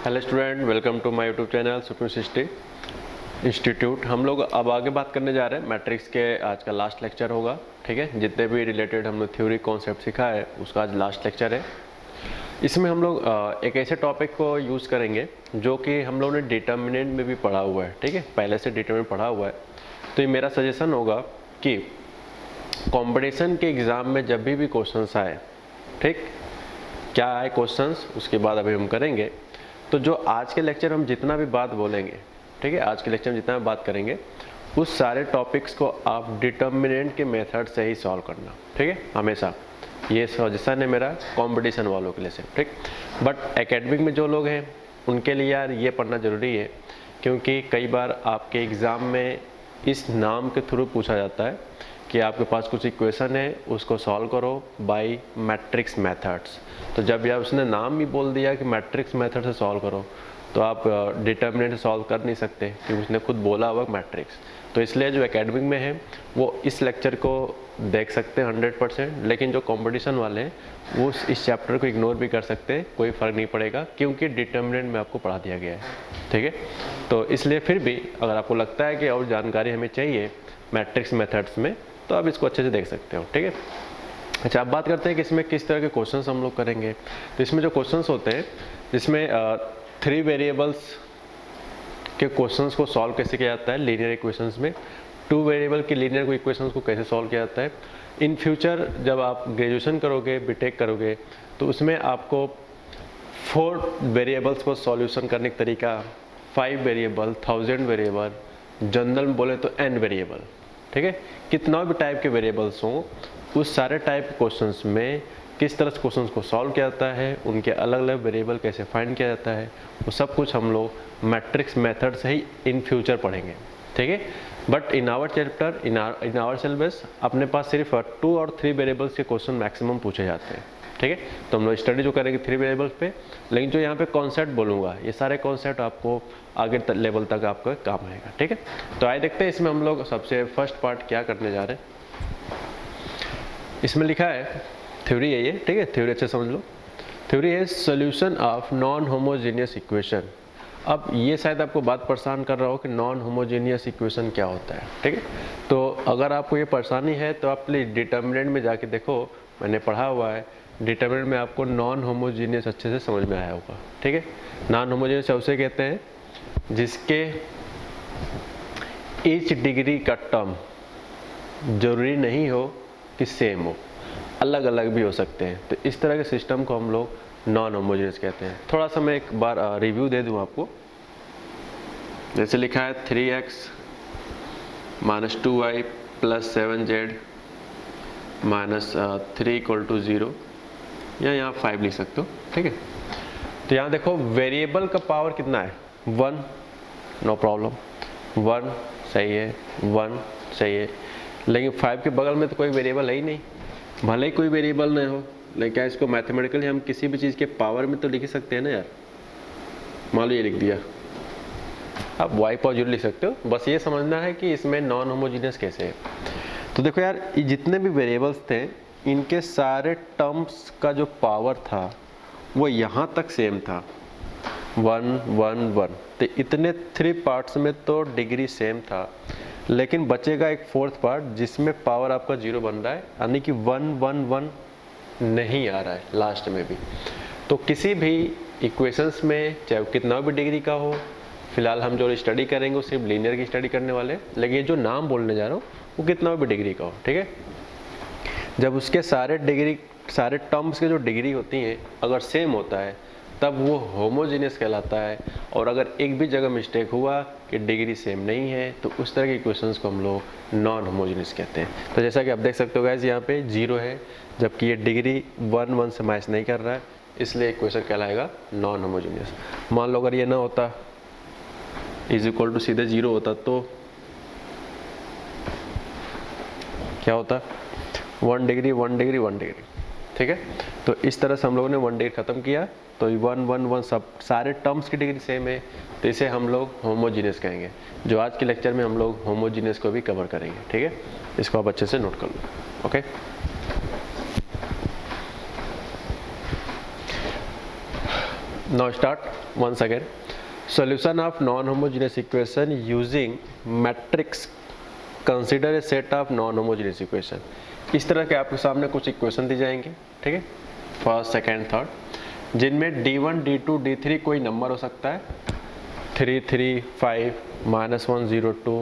Hello student, welcome to my YouTube channel Supreme सिस्टी Institute. हम लोग अब आगे बात करने जा रहे हैं मैट्रिक्स के। आज का लास्ट लेक्चर होगा, ठीक है। जितने भी रिलेटेड हमने थ्योरी कॉन्सेप्ट सीखा है उसका आज लास्ट लेक्चर है। इसमें हम लोग एक ऐसे टॉपिक को यूज़ करेंगे जो कि हम लोगों ने डिटर्मिनेंट में भी पढ़ा हुआ है, ठीक है। पहले से डिटर्मिनेंट पढ़ा हुआ है, तो ये मेरा सजेशन होगा कि कॉम्पिटिशन के एग्ज़ाम में जब भी क्वेश्चंस आए, ठीक, क्या आए क्वेश्चंस उसके बाद अभी हम करेंगे। तो जो आज के लेक्चर हम जितना भी बात बोलेंगे, ठीक है, आज के लेक्चर में जितना भी बात करेंगे उस सारे टॉपिक्स को आप डिटर्मिनेंट के मेथड से ही सॉल्व करना, ठीक है, हमेशा। ये सजेशन है मेरा कंपटीशन वालों के लिए से, ठीक। बट एकेडमिक में जो लोग हैं उनके लिए यार ये पढ़ना ज़रूरी है, क्योंकि कई बार आपके एग्ज़ाम में इस नाम के थ्रू पूछा जाता है कि आपके पास कुछ इक्वेशन है, उसको सॉल्व करो बाय मैट्रिक्स मेथड्स। तो जब यार उसने नाम भी बोल दिया कि मैट्रिक्स मेथड से सॉल्व करो, तो आप डिटर्मिनेंट से सॉल्व कर नहीं सकते, क्योंकि उसने खुद बोला हुआ मैट्रिक्स। तो इसलिए जो एकेडमिक में है वो इस लेक्चर को देख सकते हैं 100%, लेकिन जो कंपटीशन वाले हैं वो इस चैप्टर को इग्नोर भी कर सकते हैं, कोई फ़र्क नहीं पड़ेगा, क्योंकि डिटर्मिनेंट में आपको पढ़ा दिया गया है, ठीक है। तो इसलिए फिर भी अगर आपको लगता है कि और जानकारी हमें चाहिए मैट्रिक्स मेथड्स में, तो आप इसको अच्छे से देख सकते हो, ठीक है। अच्छा, अब बात करते हैं कि इसमें किस तरह के क्वेश्चंस हम लोग करेंगे। तो इसमें जो क्वेश्चंस होते हैं, जिसमें 3 वेरिएबल्स के क्वेश्चंस को सॉल्व कैसे किया जाता है लीनियर इक्वेशंस में, 2 वेरिएबल के लीनियर इक्वेशंस को कैसे सॉल्व किया जाता है। इन फ्यूचर जब आप ग्रेजुएशन करोगे, बीटेक करोगे, तो उसमें आपको 4 वेरिएबल्स को सॉल्यूशन करने का तरीका, 5 वेरिएबल, 1000 वेरिएबल, जनरल में बोले तो n वेरिएबल, ठीक है। कितना भी टाइप के वेरिएबल्स हों, उस सारे टाइप के क्वेश्चंस में किस तरह से क्वेश्चंस को सॉल्व किया जाता है, उनके अलग अलग वेरिएबल कैसे फाइंड किया जाता है, वो सब कुछ हम लोग मैट्रिक्स मेथड से ही इन फ्यूचर पढ़ेंगे, ठीक है। But in our chapter, in our syllabus अपने पास सिर्फ 2 और 3 वेरिएबल्स के क्वेश्चन मैक्सिमम पूछे जाते हैं, ठीक है। तो हम लोग स्टडी जो करेंगे 3 वेरिएबल्स पे, लेकिन जो यहाँ पे कॉन्सेप्ट बोलूँगा, ये सारे कॉन्सेप्ट आपको आगे लेवल तक आपका काम आएगा, ठीक है। तो आइए देखते हैं इसमें हम लोग सबसे फर्स्ट पार्ट क्या करने जा रहे हैं। इसमें लिखा है थ्योरी है ये, ठीक है, थ्योरी अच्छे समझ लो। थ्योरी है solution of non homogeneous equation. अब ये शायद आपको बात परेशान कर रहा हो कि नॉन होमोजेनियस इक्वेशन क्या होता है, ठीक है। तो अगर आपको ये परेशानी है तो आप प्लीज़ डिटर्मिनेंट में जाके देखो, मैंने पढ़ा हुआ है। डिटर्मिनेंट में आपको नॉन होमोजेनियस अच्छे से समझ में आया होगा, ठीक है। नॉन होमोजेनियस उसे कहते हैं जिसके ईच डिग्री का टर्म जरूरी नहीं हो कि सेम हो, अलग अलग भी हो सकते हैं। तो इस तरह के सिस्टम को हम लोग नॉन होमोजेनियस कहते हैं। थोड़ा सा मैं एक बार रिव्यू दे दूं आपको। जैसे लिखा है 3x - 2y + 7z - 3 = 0, या यहाँ 5 लिख सकते हो, ठीक है। तो यहाँ देखो वेरिएबल का पावर कितना है, 1, नो प्रॉब्लम, 1 सही है, 1 सही है। लेकिन 5 के बगल में तो कोई वेरिएबल है ही नहीं, भले ही कोई वेरिएबल नहीं हो, लेकिन क्या इसको मैथमेटिकली हम किसी भी चीज़ के पावर में तो लिख ही सकते हैं ना यार। मान लो ये लिख दिया, आप y पावर 0 लिख सकते हो। बस ये समझना है कि इसमें नॉन होमोजीनियस कैसे है। तो देखो यार, ये जितने भी वेरिएबल्स थे, इनके सारे टर्म्स का जो पावर था वो यहाँ तक सेम था, 1 1 1। तो इतने 3 पार्ट्स में तो डिग्री सेम था, लेकिन बचेगा एक 4th पार्ट जिसमें पावर आपका 0 बन रहा है, यानी कि 1 1 1 नहीं आ रहा है लास्ट में भी। तो किसी भी इक्वेशंस में चाहे कितना भी डिग्री का हो, फिलहाल हम जो स्टडी करेंगे वो सिर्फ लीनियर की स्टडी करने वाले, लेकिन ये जो नाम बोलने जा रहा हूँ वो कितना भी डिग्री का हो, ठीक है। जब उसके सारे टर्म्स के जो डिग्री होती हैं अगर सेम होता है तब वो होमोजेनियस कहलाता है। और अगर एक भी जगह मिस्टेक हुआ कि डिग्री सेम नहीं है, तो उस तरह के इक्वेशंस को हम लोग नॉन होमोजेनियस कहते हैं। तो जैसा कि आप देख सकते हो गाइस, यहाँ पे 0 है, जबकि ये डिग्री 1 1 से मैच नहीं कर रहा है, इसलिए इक्वेशन कहलाएगा नॉन होमोजेनियस। मान लो अगर ये ना होता, = सीधे 0 होता, तो क्या होता, 1 डिग्री 1 डिग्री 1 डिग्री, ठीक है। तो इस तरह से हम लोगों ने 1 डिग्री खत्म किया। तो 1 1 1 सब सारे टर्म्स की डिग्री सेम है, तो इसे हम लोग होमोजीनियस कहेंगे। जो आज के लेक्चर में हम लोग होमोजीनियस को भी कवर करेंगे, ठीक है। इसको आप अच्छे से नोट कर लो, okay. Now start once again. Solution of non-homogeneous equation using matrix. Consider a set of non-homogeneous equation. इस तरह के आपके सामने कुछ इक्वेशन दी जाएंगे, ठीक है, फर्स्ट सेकेंड थर्ड, जिनमें d1 d2 d3 कोई नंबर हो सकता है, 3 3 5 -1 0 2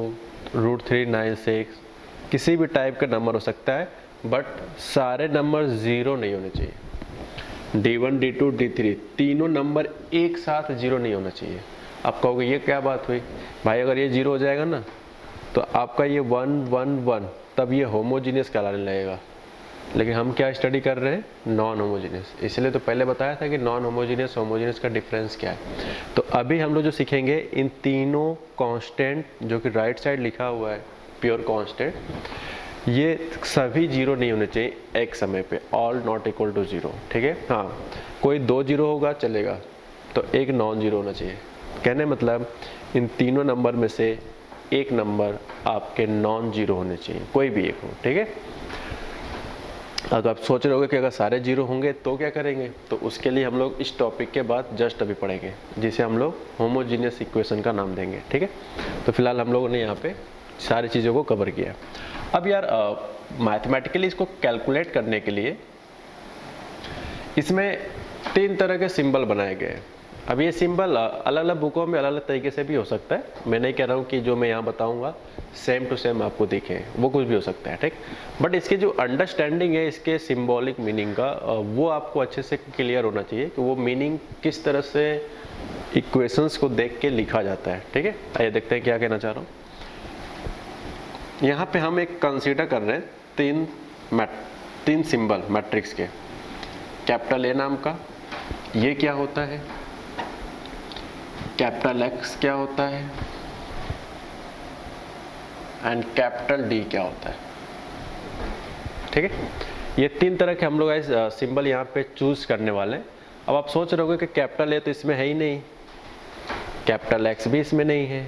√3 9 6, किसी भी टाइप का नंबर हो सकता है, बट सारे नंबर जीरो नहीं होने चाहिए। d1 d2 d3 तीनों नंबर एक साथ जीरो नहीं होना चाहिए। आप कहोगे ये क्या बात हुई भाई, अगर ये जीरो हो जाएगा ना तो आपका ये 1 1 1 तब ये होमोजीनियस कहलाने लगेगा। लेकिन हम क्या स्टडी कर रहे हैं, नॉन होमोजीनियस, इसलिए तो पहले बताया था कि नॉन होमोजीनियस होमोजीनियस का डिफरेंस क्या है। तो अभी हम लोग जो सीखेंगे इन तीनों कांस्टेंट जो कि राइट साइड लिखा हुआ है प्योर कांस्टेंट, ये सभी जीरो नहीं होने चाहिए एक समय पे, all not equal to zero, ठीक है। हाँ, कोई 2 जीरो होगा चलेगा, तो एक नॉन जीरो होना चाहिए। कहने मतलब इन तीनों नंबर में से एक नंबर आपके नॉन जीरो होने चाहिए, कोई भी एक हो, ठीक है। अगर आप सोच रहे होगे कि अगर सारे जीरो होंगे तो क्या करेंगे, तो उसके लिए हम लोग इस टॉपिक के बाद जस्ट अभी पढ़ेंगे, जिसे हम लोग होमोजीनियस इक्वेशन का नाम देंगे, ठीक है। तो फिलहाल हम लोगों ने यहाँ पे सारी चीज़ों को कवर किया। अब यार मैथमेटिकली इसको कैलकुलेट करने के लिए इसमें 3 तरह के सिंबल बनाए गए हैं। अब ये सिंबल अलग अलग बुकों में अलग अलग तरीके से भी हो सकता है, मैं नहीं कह रहा हूँ कि जो मैं यहाँ बताऊँगा सेम टू सेम आपको दिखे, वो कुछ भी हो सकता है, ठीक। बट इसकी जो अंडरस्टैंडिंग है इसके सिंबॉलिक मीनिंग का, वो आपको अच्छे से क्लियर होना चाहिए कि वो मीनिंग किस तरह से इक्वेशंस को देख के लिखा जाता है, ठीक है। आइए देखते हैं क्या कहना चाह रहा हूँ। यहाँ पे हम एक कंसीडर कर रहे हैं तीन सिंबल मैट्रिक्स के। कैपिटल ए नाम का, ये क्या होता है, कैपिटल एक्स क्या होता है, एंड कैपिटल डी क्या होता है, ठीक है। ये 3 तरह के हम लोग सिंबल यहाँ पे चूज करने वाले हैं। अब आप सोच रहे होगे कि कैपिटल ए तो इसमें है ही नहीं, कैपिटल एक्स भी इसमें नहीं है,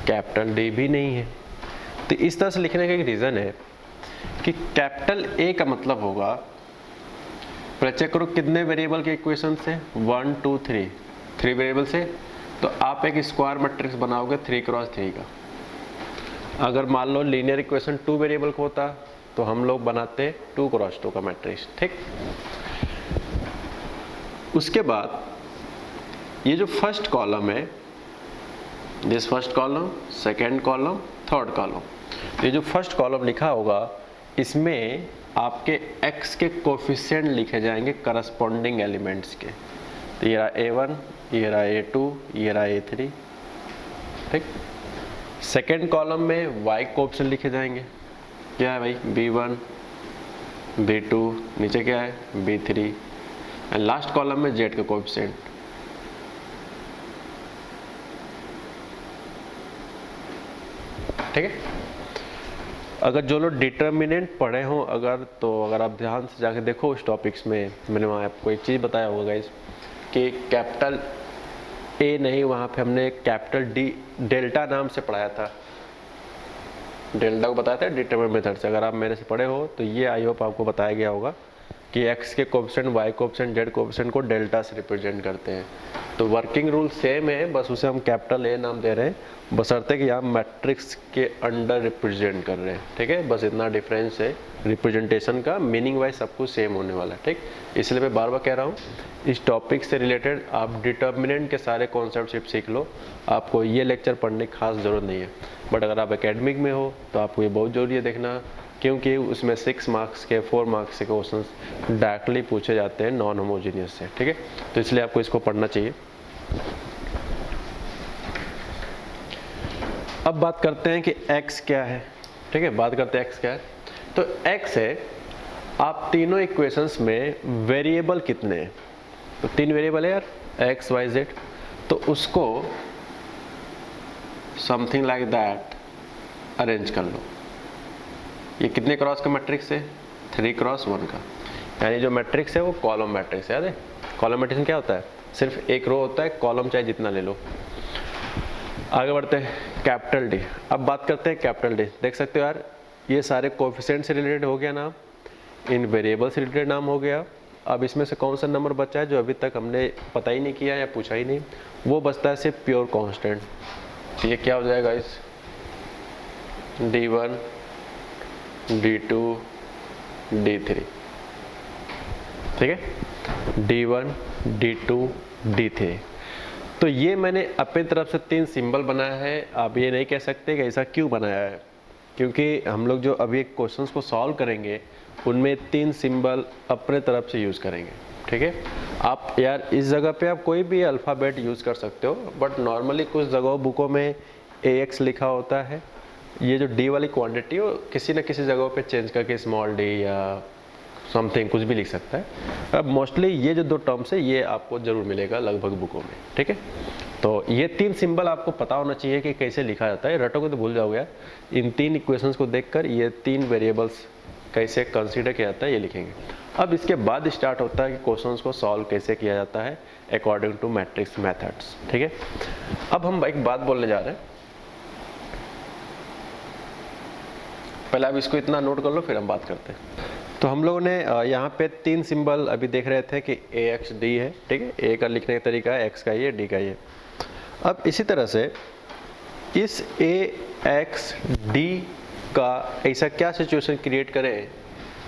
कैपिटल डी भी नहीं है। तो इस तरह से लिखने का एक रीज़न है कि कैपिटल ए का मतलब होगा, चेक करो कितने वेरिएबल के इक्वेशन से, 1 2 3 वेरिएबल से, तो आप एक स्क्वायर मैट्रिक्स बनाओगे 3 क्रॉस 3 का। अगर मान लो लीनियर इक्वेशन 2 वेरिएबल का होता तो हम लोग बनाते 2 क्रॉस 2 का मैट्रिक्स, ठीक। उसके बाद ये जो फर्स्ट कॉलम है, this first column, second column, third column, ये जो फर्स्ट कॉलम लिखा होगा इसमें आपके x के कोफिशिएंट लिखे जाएंगे करस्पॉन्डिंग एलिमेंट्स के। तो ये रहा A1, ये रहा A2, ये रहा A3, ठीक। सेकेंड कॉलम में y कोफिशिएंट लिखे जाएंगे, क्या है भाई, B1, B2, नीचे क्या है B3, एंड लास्ट कॉलम में z का कोफिशिएंट। ठीक है। अगर जो लोग डिटर्मिनेंट पढ़े हों अगर आप ध्यान से जाके देखो उस टॉपिक्स में, मैंने वहाँ आपको एक चीज़ बताया होगा गाइस कि कैपिटल ए नहीं, वहाँ पे हमने कैपिटल डी डेल्टा नाम से पढ़ाया था, डेल्टा को बताया था डिटरमिनेंट मेथड से। अगर आप मेरे से पढ़े हो तो ये आई होप आपको बताया गया होगा कि x के coefficient, y coefficient, z coefficient को डेल्टा से रिप्रेजेंट करते हैं। तो वर्किंग रूल सेम है, बस उसे हम कैपिटल ए नाम दे रहे हैं, बशर्ते कि यहाँ मैट्रिक्स के अंडर रिप्रेजेंट कर रहे हैं, ठीक है। बस इतना डिफरेंस है, रिप्रेजेंटेशन का मीनिंग वाइज सब कुछ सेम होने वाला है, ठीक। इसलिए मैं बार बार कह रहा हूँ इस टॉपिक से रिलेटेड आप डिटर्मिनेंट के सारे कॉन्सेप्ट सीख लो, आपको ये लेक्चर पढ़ने की खास ज़रूरत नहीं है। बट अगर आप एकेडमिक में हो तो आपको ये बहुत ज़रूरी है देखना, क्योंकि उसमें 6 मार्क्स के 4 मार्क्स के क्वेश्चंस डायरेक्टली पूछे जाते हैं नॉन होमोजीनियस से, ठीक है। तो इसलिए आपको इसको पढ़ना चाहिए। अब बात करते हैं कि x क्या है, ठीक है। बात करते हैं x क्या है। तो x है, आप तीनों इक्वेशंस में वेरिएबल कितने हैं, तो 3 वेरिएबल है यार, x y z, तो उसको समथिंग लाइक दैट अरेंज कर लो। ये कितने क्रॉस का मैट्रिक्स है, 3 क्रॉस 1 का, यानी जो मैट्रिक्स है वो कॉलम मैट्रिक्स है। याद है कॉलम मैट्रिक्स क्या होता है, सिर्फ एक रो होता है, कॉलम चाहे जितना ले लो। आगे बढ़ते हैं, कैपिटल डी। अब बात करते हैं कैपिटल डी। देख सकते हो यार, ये सारे कोएफिशिएंट से रिलेटेड हो गया नाम, इन वेरिएबल से रिलेटेड नाम हो गया, अब इसमें से कौन सा नंबर बचा है जो अभी तक हमने पता ही नहीं किया या पूछा ही नहीं, वो बचता है सिर्फ प्योर कांस्टेंट। तो ये क्या हो जाएगा इस D1 D2 D3, ठीक है, D1 D2 D3। तो ये मैंने अपनी तरफ से 3 सिंबल बनाया है। आप ये नहीं कह सकते कि ऐसा क्यों बनाया है, क्योंकि हम लोग जो अभी क्वेश्चंस को सॉल्व करेंगे उनमें 3 सिंबल अपने तरफ से यूज़ करेंगे, ठीक है। आप यार इस जगह पे आप कोई भी अल्फ़ाबेट यूज़ कर सकते हो, बट नॉर्मली कुछ जगहों बुकों में AX लिखा होता है। ये जो D वाली क्वांटिटी हो किसी न किसी जगहों पे चेंज करके स्मॉल d या समथिंग कुछ भी लिख सकता है। अब मोस्टली ये जो 2 टर्म्स है ये आपको ज़रूर मिलेगा लगभग बुकों में, ठीक है। तो ये 3 सिंबल आपको पता होना चाहिए कि कैसे लिखा जाता है, रटोगे तो भूल जाओगे। इन 3 इक्वेशंस को देखकर ये 3 वेरिएबल्स कैसे कंसीडर किया जाता है ये लिखेंगे। अब इसके बाद स्टार्ट होता है कि क्वेश्चंस को सॉल्व कैसे किया जाता है अकॉर्डिंग टू मैट्रिक्स मेथड्स, ठीक है। अब हम एक बात बोलने जा रहे हैं, पहले आप इसको इतना नोट कर लो फिर हम बात करते हैं। तो हम लोगों ने यहाँ पे 3 सिंबल अभी देख रहे थे कि AX D है, ठीक है। A का लिखने का तरीका है, X का ये, D का ये। अब इसी तरह से इस AX D का ऐसा क्या सिचुएशन क्रिएट करें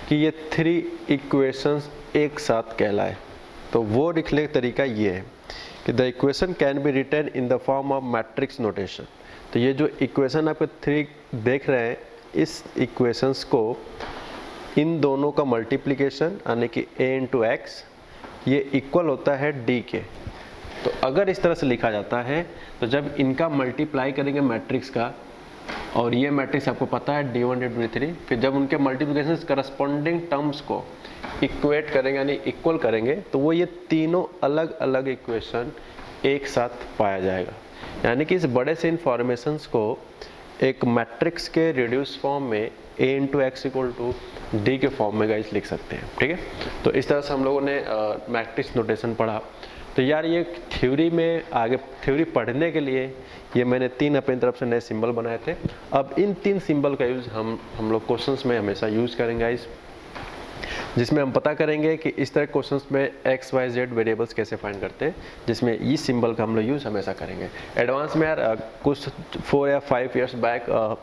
कि ये 3 इक्वेशंस एक साथ कहलाए। तो वो लिखने का तरीका ये है कि the equation can be written in the form of matrix notation. तो ये जो इक्वेशन आपको 3 देख रहे हैं, इस इक्वेशंस को इन दोनों का मल्टीप्लिकेशन यानी कि A इंटू एक्स ये इक्वल होता है D के। तो अगर इस तरह से लिखा जाता है तो जब इनका मल्टीप्लाई करेंगे मैट्रिक्स का, और ये मैट्रिक्स आपको पता है D1 D2 D3, फिर जब उनके मल्टीप्लिकेशन करस्पॉन्डिंग टर्म्स को इक्वेट करेंगे यानी इक्वल करेंगे, तो वो ये तीनों अलग अलग इक्वेशन एक साथ पाया जाएगा। यानी कि इस बड़े से इन्फॉर्मेशंस को एक मैट्रिक्स के रिड्यूस फॉर्म में A into X equal to D के फॉर्म में गाइस लिख सकते हैं, ठीक है। तो इस तरह से हम लोगों ने मैट्रिक्स नोटेशन पढ़ा। तो यार ये थ्योरी में आगे थ्योरी पढ़ने के लिए ये मैंने 3 अपनी तरफ से नए सिंबल बनाए थे। अब इन 3 सिंबल का यूज़ हम लोग क्वेश्चंस में हमेशा यूज़ करेंगे गाइस, जिसमें हम पता करेंगे कि इस तरह क्वेश्चंस में एक्स वाई जेड वेरिएबल्स कैसे फाइंड करते हैं, जिसमें इस सिंबल का हम लोग यूज़ हमेशा करेंगे। एडवांस में यार कुछ 4 या 5 ईयर्स बैक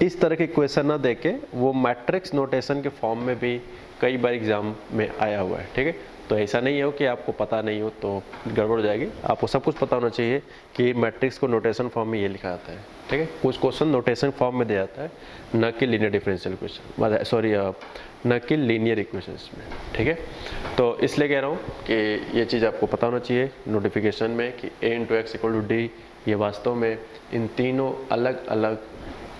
इस तरह के क्वेश्चन ना देके वो मैट्रिक्स नोटेशन के फॉर्म में भी कई बार एग्जाम में आया हुआ है, ठीक है। तो ऐसा नहीं हो कि आपको पता नहीं हो तो गड़बड़ हो जाएगी, आपको सब कुछ पता होना चाहिए कि मैट्रिक्स को नोटेशन फॉर्म में ये लिखा जाता है, ठीक है। कुछ क्वेश्चन नोटेशन फॉर्म में दिया जाता है, न कि लीनियर डिफरेंशियल इक्वेशन, सॉरी न कि लीनियर इक्वेशंस में, ठीक है। तो इसलिए कह रहा हूँ कि ये चीज़ आपको पता होना चाहिए नोटिफिकेशन में कि A into X equal to D ये वास्तव में इन तीनों अलग अलग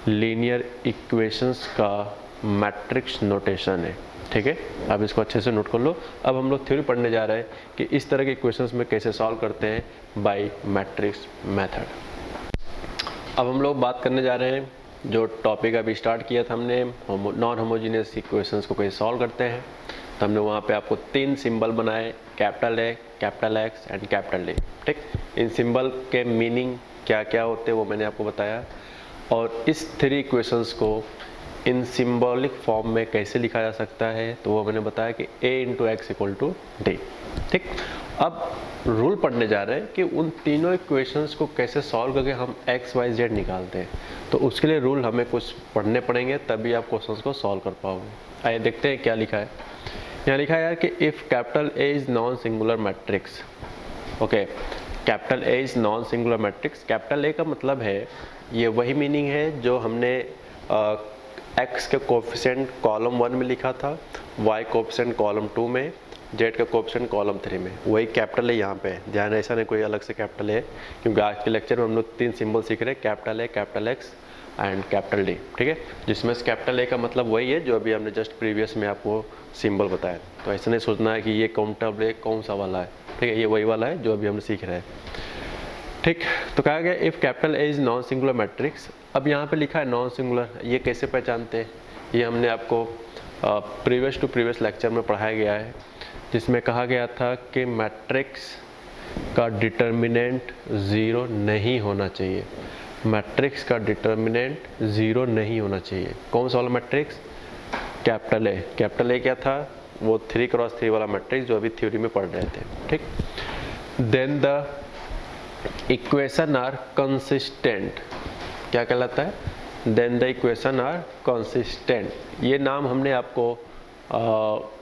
लीनियर इक्वेशंस का मैट्रिक्स नोटेशन है, ठीक है। आप इसको अच्छे से नोट कर लो। अब हम लोग थ्योरी पढ़ने जा रहे हैं कि इस तरह के इक्वेशंस में कैसे सॉल्व करते हैं बाय मैट्रिक्स मेथड। अब हम लोग बात करने जा रहे हैं जो टॉपिक अभी स्टार्ट किया था हमने, नॉन होमोजीनियस इक्वेशंस को कैसे सॉल्व करते हैं। तो हमने वहाँ पे आपको 3 सिंबल बनाए, capital A, capital X and capital D, ठीक। इन सिंबल के मीनिंग क्या क्या होते हैं वो मैंने आपको बताया, और इस 3 इक्वेशंस को इन सिंबॉलिक फॉर्म में कैसे लिखा जा सकता है तो वो मैंने बताया कि A into X equal to D, ठीक। अब रूल पढ़ने जा रहे हैं कि उन तीनों इक्वेशंस को कैसे सॉल्व करके हम x, y, z निकालते हैं। तो उसके लिए रूल हमें कुछ पढ़ने पड़ेंगे तभी आप क्वेश्चंस को सॉल्व कर पाओगे। आइए देखते हैं क्या लिखा है। यहाँ लिखा है यार कि if capital A is non singular matrix, okay, capital A is non singular matrix. Capital A का मतलब है, ये वही मीनिंग है जो हमने x के कोफिशिएंट कॉलम 1 में लिखा था, y कोफिशिएंट कॉलम 2 में, z का कोफिशिएंट कॉलम 3 में, वही कैपिटल है यहाँ पे। ध्यान ऐसा नहीं कोई अलग से कैपिटल है, क्योंकि आज के लेक्चर में हम लोग 3 सिंबल सीख रहे हैं, capital A, capital X and capital D, ठीक है। जिसमें से कैपिटल A का मतलब वही है जो अभी हमने जस्ट प्रीवियस में आपको सिंबल बताया। तो ऐसा नहीं सोचना है कि ये काउंटेबल कौन सा वाला है, ठीक है, ये वही वाला है जो अभी हम सीख रहे हैं, ठीक। तो कहा गया if capital A is non singular matrix. अब यहाँ पे लिखा है नॉन सिंगुलर, ये कैसे पहचानते हैं, ये हमने आपको प्रीवियस टू प्रीवियस लेक्चर में पढ़ाया गया है, जिसमें कहा गया था कि मैट्रिक्स का डिटर्मिनेंट 0 नहीं होना चाहिए। मैट्रिक्स का डिटर्मिनेंट 0 नहीं होना चाहिए। कौन सा वाला matrix? Capital A। Capital A क्या था? वो 3x3 वाला मैट्रिक्स जो अभी थ्योरी में पढ़ रहे थे, ठीक। Then the equation are consistent, क्या कहलाता है? Then the equation are consistent. ये नाम हमने आपको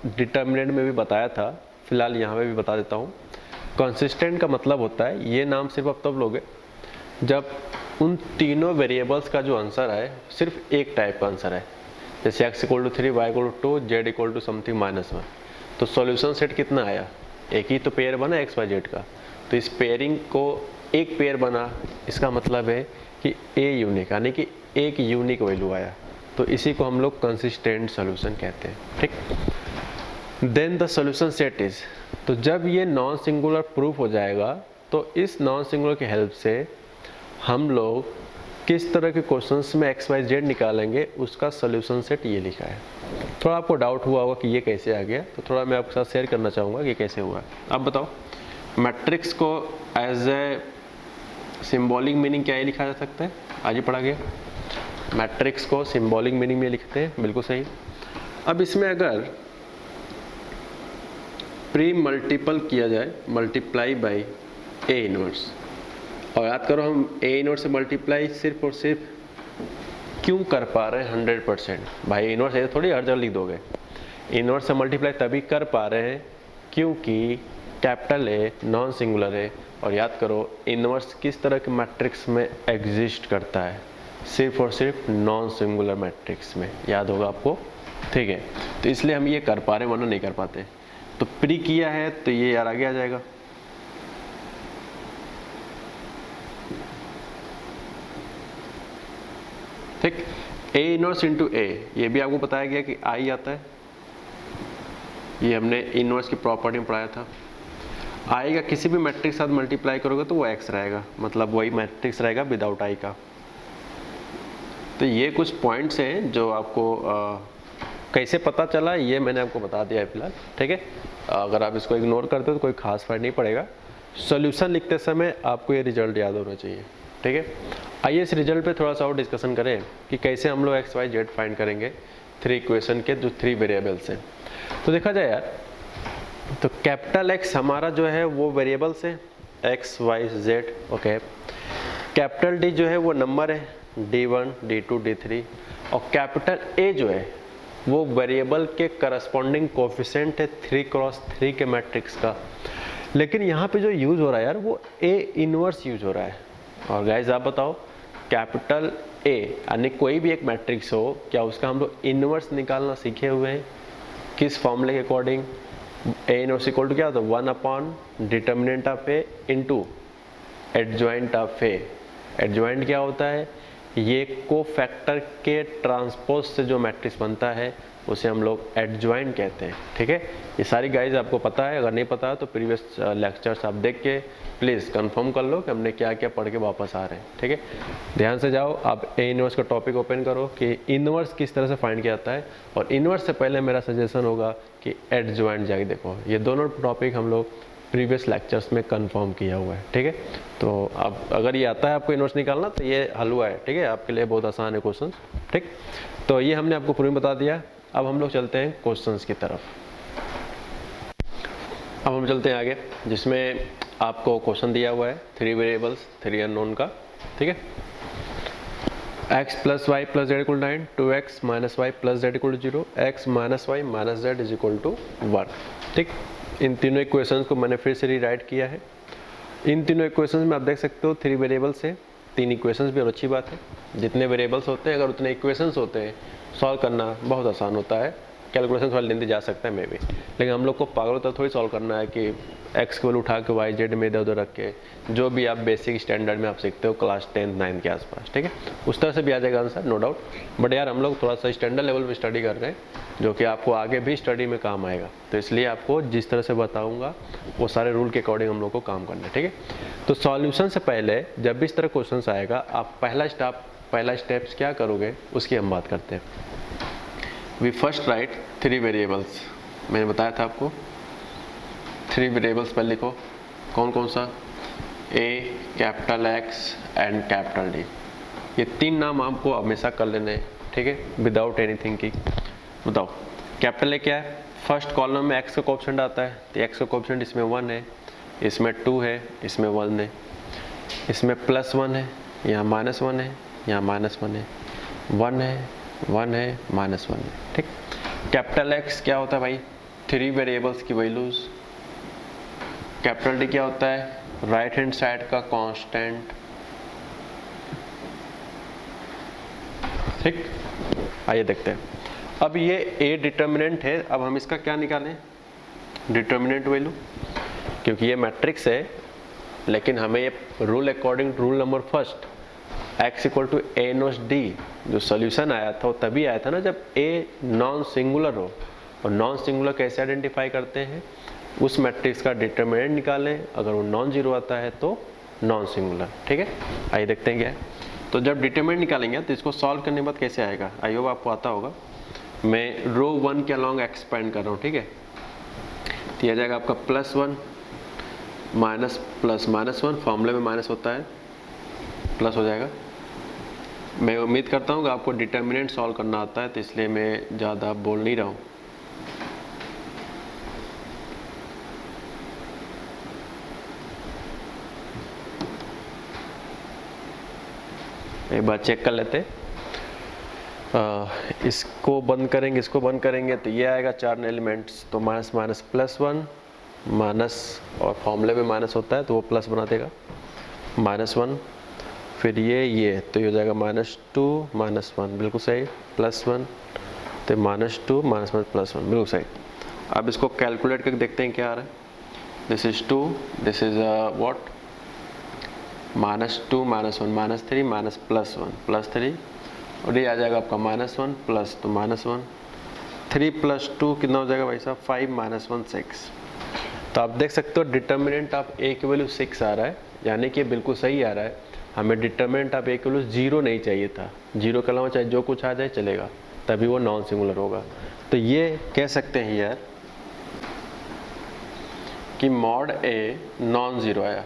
डिटर्मिनेंट में भी बताया था, फिलहाल यहाँ पे भी बता देता हूँ। कंसिस्टेंट का मतलब होता है, ये नाम सिर्फ आप तब लोगे जब उन तीनों वेरिएबल्स का जो आंसर है सिर्फ एक टाइप का आंसर है। जैसे x = 3, y = 2, z = समथिंग -1, तो सॉल्यूशन सेट कितना आया? एक ही तो पेयर बना x y z का, तो इस पेयरिंग को एक पेयर बना, इसका मतलब है कि a यूनिक, यानी कि एक यूनिक वैल्यू आया, तो इसी को हम लोग कंसिस्टेंट सॉल्यूशन कहते हैं, ठीक। Then the solution set is, तो जब ये नॉन सिंगुलर प्रूफ हो जाएगा तो इस नॉन सिंगुलर की हेल्प से हम लोग किस तरह के क्वेश्चंस में x y z निकालेंगे, उसका सॉल्यूशन सेट ये लिखा है। थोड़ा आपको डाउट हुआ होगा कि ये कैसे आ गया, तो थोड़ा मैं आपके साथ शेयर करना चाहूँगा कि कैसे हुआ। अब बताओ, मैट्रिक्स को एज ए सिंबॉलिक मीनिंग क्या ये लिखा जा सकता है? आज ही पढ़ा गया, मैट्रिक्स को सिंबॉलिक मीनिंग में लिखते हैं, बिल्कुल सही। अब इसमें अगर प्री मल्टीपल किया जाए, मल्टीप्लाई बाई ए इनवर्स, और याद करो हम ए इनवर्स से मल्टीप्लाई सिर्फ और सिर्फ क्यों कर पा रहे हैं 100%? भाई इनवर्स ऐसे थोड़ी हर जगह लिख दोगे। इनवर्स से मल्टीप्लाई तभी कर पा रहे हैं क्योंकि कैपिटल ए नॉन सिंगुलर है, और याद करो इनवर्स किस तरह के मैट्रिक्स में एग्जिस्ट करता है? सिर्फ और सिर्फ नॉन सिंगुलर मैट्रिक्स में, याद होगा आपको, ठीक है। तो इसलिए हम ये कर पा रहे हैं, वरना नहीं कर पाते। तो प्री किया है तो ये यार आगे आ जाएगा, ठीक। ए इनवर्स इंटू ए, ये भी आपको बताया गया कि आई आता है, ये हमने इनवर्स की प्रॉपर्टी में पढ़ाया था। आई का किसी भी मैट्रिक्स साथ मल्टीप्लाई करोगे तो वो एक्स रहेगा, मतलब वही मैट्रिक्स रहेगा विदाउट आई का। तो ये कुछ पॉइंट्स हैं जो आपको कैसे पता चला ये मैंने आपको बता दिया है फिलहाल, ठीक है। अगर आप इसको इग्नोर करते हो तो कोई खास फर्क नहीं पड़ेगा। सॉल्यूशन लिखते समय आपको ये रिजल्ट याद होना चाहिए, ठीक है। आइए इस रिजल्ट पे थोड़ा सा और डिस्कशन करें कि कैसे हम लोग एक्स वाई जेड फाइंड करेंगे थ्री इक्वेशन के जो थ्री वेरिएबल्स हैं। तो देखा जाए यार, तो कैपिटल एक्स हमारा जो है वो वेरिएबल्स है X Y Z, okay. Capital D जो है वो नंबर है D1, D2, D3, और कैपिटल ए जो है वो वेरिएबल के करस्पॉन्डिंग कोफिशिएंट है 3x3 के मैट्रिक्स का। लेकिन यहाँ पे जो यूज़ हो रहा है यार वो ए इनवर्स यूज हो रहा है। और गाइज आप बताओ, कैपिटल ए यानी कोई भी एक मैट्रिक्स हो, क्या उसका हम लोग इनवर्स निकालना सीखे हुए हैं? किस फॉर्मूले के according? A inverse equal to क्या होता है? 1 determinant of A into adjoint of A. Adjoint क्या होता है? ये कोफैक्टर के ट्रांसपोज से जो मैट्रिक्स बनता है उसे हम लोग एडजॉइंट कहते हैं, ठीक है। ये सारी गाइज आपको पता है, अगर नहीं पता है तो प्रीवियस लेक्चर्स आप देख के प्लीज़ कंफर्म कर लो कि हमने क्या क्या पढ़ के वापस आ रहे हैं, ठीक है। ध्यान से जाओ, आप ए इनवर्स का टॉपिक ओपन करो कि इनवर्स किस तरह से फाइंड किया जाता है, और इनवर्स से पहले मेरा सजेशन होगा कि एडजॉइंट जाके देखो। ये दोनों टॉपिक हम लोग प्रीवियस लेक्चर्स में कंफर्म किया हुआ है, ठीक है। तो अब अगर ये आता है आपको इनवर्स निकालना तो ये हलवा है, ठीक है, आपके लिए बहुत आसान है क्वेश्चन, ठीक। तो ये हमने आपको पूरी बता दिया। अब हम लोग चलते हैं क्वेश्चंस की तरफ। अब हम चलते हैं आगे, जिसमें आपको क्वेश्चन दिया हुआ है थ्री वेरिएबल्स, थ्री अननोन का, ठीक है। x + y + z = 9, 2x - y + z = 0, x - y - z = 1, ठीक। इन तीनों इक्वेशंस को मैंने फिर से रीराइट किया है। इन तीनों इक्वेशंस में आप देख सकते हो थ्री वेरिएबल्स है, तीन इक्वेशंस भी, और अच्छी बात है। जितने वेरिएबल्स होते हैं अगर उतने इक्वेशंस होते हैं, सॉल्व करना बहुत आसान होता है। कैलकुलेशन थोड़ा लेंदी जा सकता है मे भी, लेकिन हम लोग को पागलों तरह थोड़ी सॉल्व करना है कि एक्स को उठा के वाई जेड में इधर उधर रख के, जो भी आप बेसिक स्टैंडर्ड में आप सीखते हो क्लास 10th 9th के आसपास, ठीक है, उस तरह से भी आ जाएगा आंसर, नो डाउट। बट यार हम लोग थोड़ा सा स्टैंडर्ड लेवल में स्टडी कर रहे हैं, जो कि आपको आगे भी स्टडी में काम आएगा। तो इसलिए आपको जिस तरह से बताऊँगा वो सारे रूल के अकॉर्डिंग हम लोग को काम करना है, ठीक है। तो सॉल्यूशन से पहले जब भी इस तरह क्वेश्चन आएगा, आप पहला स्टेप्स क्या करोगे उसकी हम बात करते हैं। We first write three variables, मैंने बताया था आपको थ्री वेरिएबल्स पर लिखो। कौन कौन सा? A, capital X and capital D. ये तीन नाम आपको हमेशा कर लेने हैं, ठीक है, विदाउट एनीथिंग की। बताओ कैपिटल ए क्या है, फर्स्ट कॉलम में एक्स का कोएफिशिएंट आता है, तो एक्स का कोएफिशिएंट इसमें 1 है, इसमें 2 है, इसमें 1 है, इसमें +1 है, यहाँ -1 है, यहाँ -1 है, 1 है, 1 है, -1 है, ठीक। कैपिटल एक्स क्या होता है भाई, 3 वेरिएबल्स की वैल्यूज। कैपिटल डी क्या होता है, राइट हैंड साइड का कांस्टेंट, ठीक। आइए देखते हैं, अब ये ए डिटर्मिनेंट है, अब हम इसका क्या निकालें, डिटर्मिनेंट वैल्यू, क्योंकि ये मैट्रिक्स है, लेकिन हमें ये rule according rule number first x = a inverse d जो सोल्यूशन आया था वो तभी आया था ना जब a नॉन सिंगुलर हो, और नॉन सिंगुलर कैसे आइडेंटिफाई करते हैं, उस मैट्रिक्स का डिटर्मिनेंट निकालें, अगर वो नॉन जीरो आता है तो नॉन सिंगुलर, ठीक है। आइए देखते हैं क्या है। तो जब डिटर्मिनेंट निकालेंगे तो इसको सॉल्व करने के बाद कैसे आएगा, आई होप आपको आता होगा। मैं रो 1 के अलॉन्ग एक्सपेंड कर रहा हूँ, ठीक है। तो यह जाएगा आपका +1 माइनस प्लस -1, फॉर्मूले में माइनस होता है, प्लस हो जाएगा। मैं उम्मीद करता हूँ कि आपको डिटर्मिनेंट सॉल्व करना आता है, तो इसलिए मैं ज़्यादा बोल नहीं रहा हूँ। एक बार चेक कर लेते, इसको बंद करेंगे, इसको बंद करेंगे, तो ये आएगा 4 एलिमेंट्स, तो माइनस माइनस +1 माइनस, और फॉर्मूले में माइनस होता है तो वो प्लस बना देगा, -1, फिर ये तो ये हो जाएगा -2 -1, बिल्कुल सही, +1 तो -2 -1 +1, बिल्कुल सही। अब इसको कैलकुलेट करके देखते हैं क्या आ रहा है। This is 2, this is what, -2 -1 -3 +1 +3, और ये आ जाएगा आपका -1 प्लस, तो -1, 3 + 2 कितना हो जाएगा भाई साहब, 5 -1 6। तो आप देख सकते हो डिटर्मिनेंट ऑफ ए की वैल्यू 6 आ रहा है, यानी कि बिल्कुल सही आ रहा है। हमें डिटर्मिनेंट ऑफ ए की वैल्यू 0 नहीं चाहिए था, 0 के अलावा चाहे जो कुछ आ जाए चलेगा, तभी वो नॉन सिंगुलर होगा। तो ये कह सकते हैं यार कि मॉड ए नॉन जीरो आया,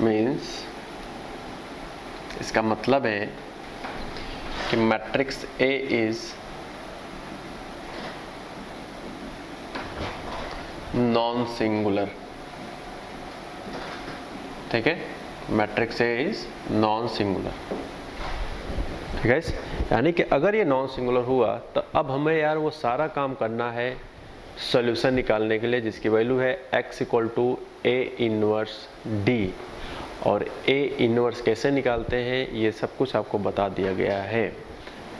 मीन्स इसका मतलब है कि matrix A is non singular, ठीक है, matrix A is non singular, ठीक है। यानी कि अगर ये नॉन सिंगुलर हुआ तो अब हमें यार वो सारा काम करना है सॉल्यूशन निकालने के लिए, जिसकी वैल्यू है x = a इनवर्स d, और a इनवर्स कैसे निकालते हैं ये सब कुछ आपको बता दिया गया है,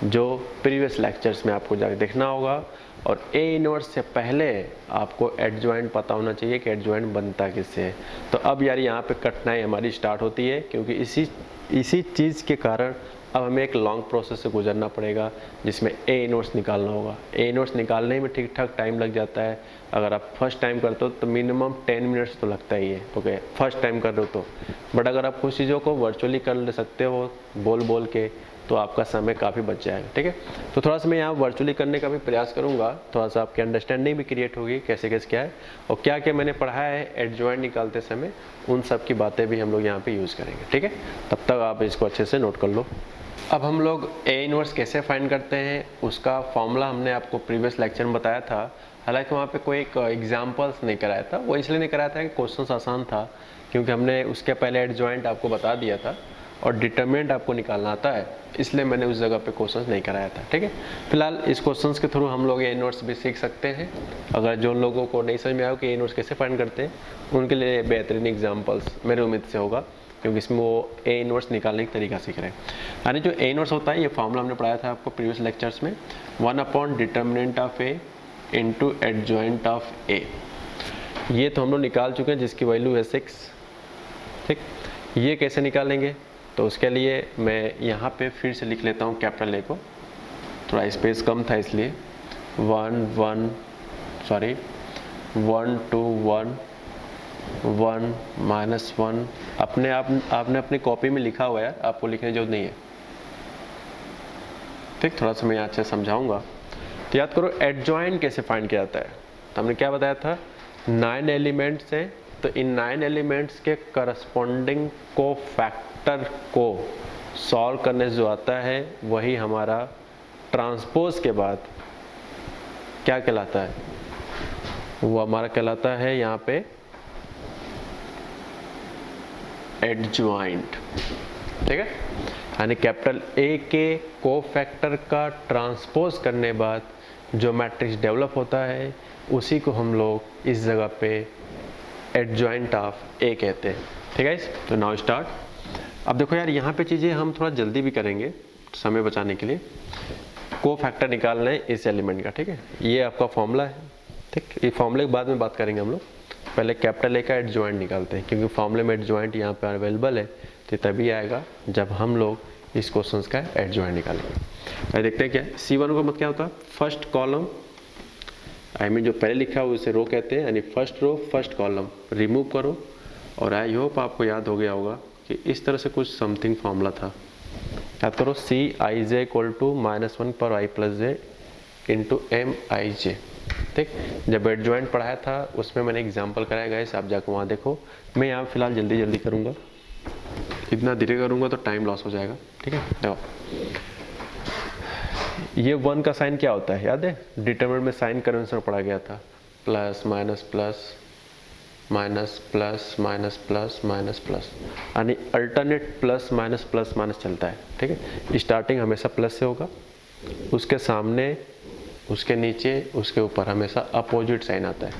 जो प्रीवियस लेक्चर्स में आपको जाकर देखना होगा। और a इनवर्स से पहले आपको एडजॉइंट पता होना चाहिए कि एडजॉइंट बनता किससे है। तो अब यार यहाँ पे कठिनाई हमारी स्टार्ट होती है, क्योंकि इसी चीज़ के कारण अब हमें एक लॉन्ग प्रोसेस से गुजरना पड़ेगा, जिसमें a इनवर्स निकालना होगा। a इनवर्स निकालने में ठीक ठाक टाइम लग जाता है, अगर आप फर्स्ट टाइम करते हो तो मिनिमम 10 मिनट्स तो लगता ही है, ओके, फर्स्ट टाइम कर रहे हो तो। बट अगर आप कुछ चीज़ों को वर्चुअली कर ले सकते हो बोल के, तो आपका समय काफ़ी बच जाएगा, ठीक है। तो थोड़ा सा मैं यहाँ वर्चुअली करने का भी प्रयास करूँगा, थोड़ा सा आपकी अंडरस्टैंडिंग भी क्रिएट होगी कैसे कैसे क्या है, और क्या क्या मैंने पढ़ा है एडजॉइंट निकालते समय, उन सब की बातें भी हम लोग यहाँ पे यूज़ करेंगे, ठीक है। तब तक आप इसको अच्छे से नोट कर लो। अब हम लोग ए इनवर्स कैसे फाइंड करते हैं, उसका फॉर्मूला हमने आपको प्रीवियस लेक्चर में बताया था। हालांकि वहाँ पे कोई एक एग्जाम्पल्स नहीं कराया था, वो इसलिए नहीं कराया था कि क्वेश्चन आसान था, क्योंकि हमने उसके पहले एडजॉइंट आपको बता दिया था और डिटरमिनेंट आपको निकालना आता है, इसलिए मैंने उस जगह पे क्वेश्चंस नहीं कराया था, ठीक है। फिलहाल इस क्वेश्चंस के थ्रू हम लोग ए इनवर्स भी सीख सकते हैं। अगर जो लोगों को नहीं समझ में आया कि ए इनवर्स कैसे फाइंड करते हैं, उनके लिए बेहतरीन एग्जाम्पल्स मेरी उम्मीद से होगा, क्योंकि इसमें वो ए इनवर्स निकालने का तरीका सीख रहे हैं। यानी जो ए इनवर्स होता है, ये फॉर्मूला हमने पढ़ाया था आपको प्रीवियस लेक्चर्स में, 1 determinant of A into adjoint of A. ये तो हम लोग निकाल चुके हैं, जिसकी वैल्यू है 6, ठीक। ये कैसे निकालेंगे, तो उसके लिए मैं यहाँ पे फिर से लिख लेता हूँ कैपिटल ए को, थोड़ा स्पेस कम था इसलिए, 1 2 1 -1, आपने अपनी कॉपी में लिखा हुआ है, आपको लिखने की जरूरत नहीं है, ठीक। थोड़ा सा मैं यहाँ से समझाऊंगा। तो याद करो एडजॉइंट कैसे फाइंड किया जाता है, तो हमने क्या बताया था, 9 एलिमेंट्स हैं, तो इन 9 एलिमेंट्स के करस्पॉन्डिंग को फैक्टर को सॉल्व करने से जो आता है वही हमारा ट्रांसपोज के बाद क्या कहलाता है, वो हमारा कहलाता है यहाँ पे एडजॉइंट। ठीक है, यानी कैपिटल ए के कोफैक्टर का ट्रांसपोज करने बाद जो मैट्रिक्स डेवलप होता है उसी को हम लोग इस जगह पे एडजॉइंट ऑफ ए कहते हैं। ठीक है, तो नाउ स्टार्ट। अब देखो यार, यहाँ पे चीज़ें हम थोड़ा जल्दी भी करेंगे समय बचाने के लिए। कोफैक्टर निकालना है इस एलिमेंट का। ठीक है, ये आपका फॉर्मूला है। ठीक, ये फॉर्मूले के बाद में बात करेंगे हम लोग। पहले कैपिटल ए का एडजॉइंट निकालते हैं, क्योंकि फॉर्मूले में एडजॉइंट यहाँ पे अवेलेबल है, तो तभी आएगा जब हम लोग इस क्वेश्चन का एडजॉइंट निकालेंगे। देखते हैं क्या C1 का मतलब क्या होता है, फर्स्ट कॉलम, आई मीन जो पहले लिखा है उसे रो कहते हैं, यानी first row first column remove करो। और आई होप आपको याद हो गया होगा कि इस तरह से कुछ समथिंग फॉर्मूला था, याद करो, Cij इक्वल टू -1 पर i plus J into Mij। ठीक, जब एडजॉइंट पढ़ाया था उसमें मैंने एग्जाम्पल कराया गाइस, आप जाकर वहाँ देखो। मैं यहाँ फिलहाल जल्दी जल्दी करूँगा, इतना धीरे करूँगा तो टाइम लॉस हो जाएगा। ठीक है, देखो ये 1 का साइन क्या होता है, याद है, डिटरमिनेंट में साइन कन्वेंशन पढ़ा गया था, plus minus plus minus plus minus plus minus plus, यानी अल्टरनेट प्लस माइनस चलता है। ठीक है, स्टार्टिंग हमेशा प्लस से होगा, उसके सामने, उसके नीचे, उसके ऊपर हमेशा अपोजिट साइन आता है।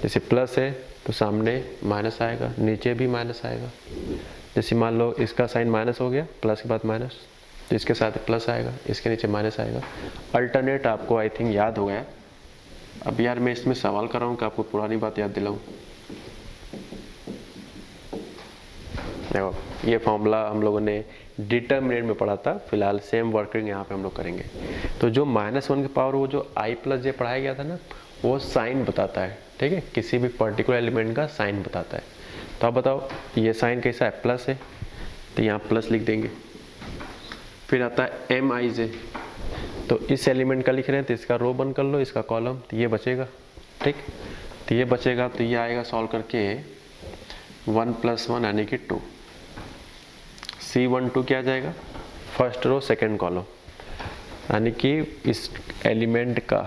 जैसे प्लस है तो सामने माइनस आएगा, नीचे भी माइनस आएगा। जैसे मान लो इसका साइन माइनस हो गया, प्लस के बाद माइनस, तो इसके साथ प्लस आएगा, इसके नीचे माइनस आएगा। अल्टरनेट आपको आई थिंक याद हो गया। अब यार मैं इसमें सवाल कर रहा हूँ कि आपको पुरानी बात याद दिलाऊं। देखो ये फॉर्मूला हम लोगों ने डिटरमिनेंट में पढ़ा था, फिलहाल सेम वर्किंग यहाँ पे हम लोग करेंगे। तो जो -1 की पावर, वो जो i प्लस जे पढ़ाया गया था ना, वो साइन बताता है। ठीक है, किसी भी पर्टिकुलर एलिमेंट का साइन बताता है। तो आप बताओ ये साइन कैसा है, प्लस है, तो यहाँ प्लस लिख देंगे। फिर आता है Mij, तो इस एलिमेंट का लिख रहे हैं तो इसका रो बंद कर लो, इसका कॉलम, तो ये बचेगा। ठीक, तो ये बचेगा, तो ये आएगा सॉल्व करके 1 + 1 यानी कि 2। C12 क्या आ जाएगा, फर्स्ट रो सेकंड कॉलम, यानी कि इस एलिमेंट का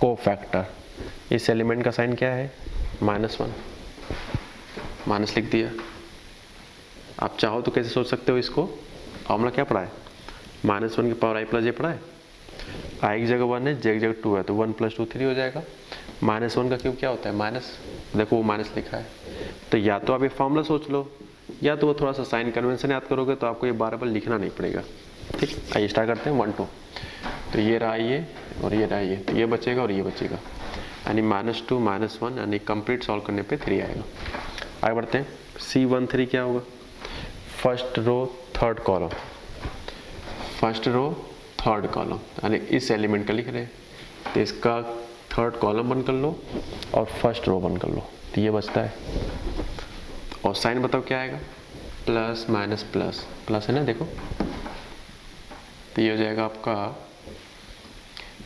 कोफैक्टर, इस एलिमेंट का साइन क्या है, -1, माइनस लिख दिया। आप चाहो तो कैसे सोच सकते हो इसको, फॉर्मूला क्या पढ़ा है, -1 की पावर i प्लस जे पढ़ा है, i की जगह 1 है, j की जगह 2 है, तो 1 + 2 3 हो जाएगा। -1 का क्यूब क्या होता है, माइनस, देखो वो माइनस लिखा है। तो या तो आप ये फॉर्मूला सोच लो, या तो वो थोड़ा सा साइन कन्वेंशन याद करोगे, तो आपको ये बार-बार लिखना नहीं पड़ेगा। ठीक, आइए स्टार्ट करते हैं 1 2। तो ये रहा ये और ये रहा ये, तो ये बचेगा और ये बचेगा, यानी -2 -1, यानी कंप्लीट सॉल्व करने पे 3 आएगा। आगे बढ़ते हैं, C13 क्या होगा, first row third column, first row third column, यानी इस एलिमेंट का लिख रहे हैं, तो इसका थर्ड कॉलम बंद कर लो और फर्स्ट रो बंद कर लो, तो ये बचता है। और साइन बताओ क्या आएगा, प्लस माइनस प्लस, प्लस है ना, देखो, तो ये हो जाएगा आपका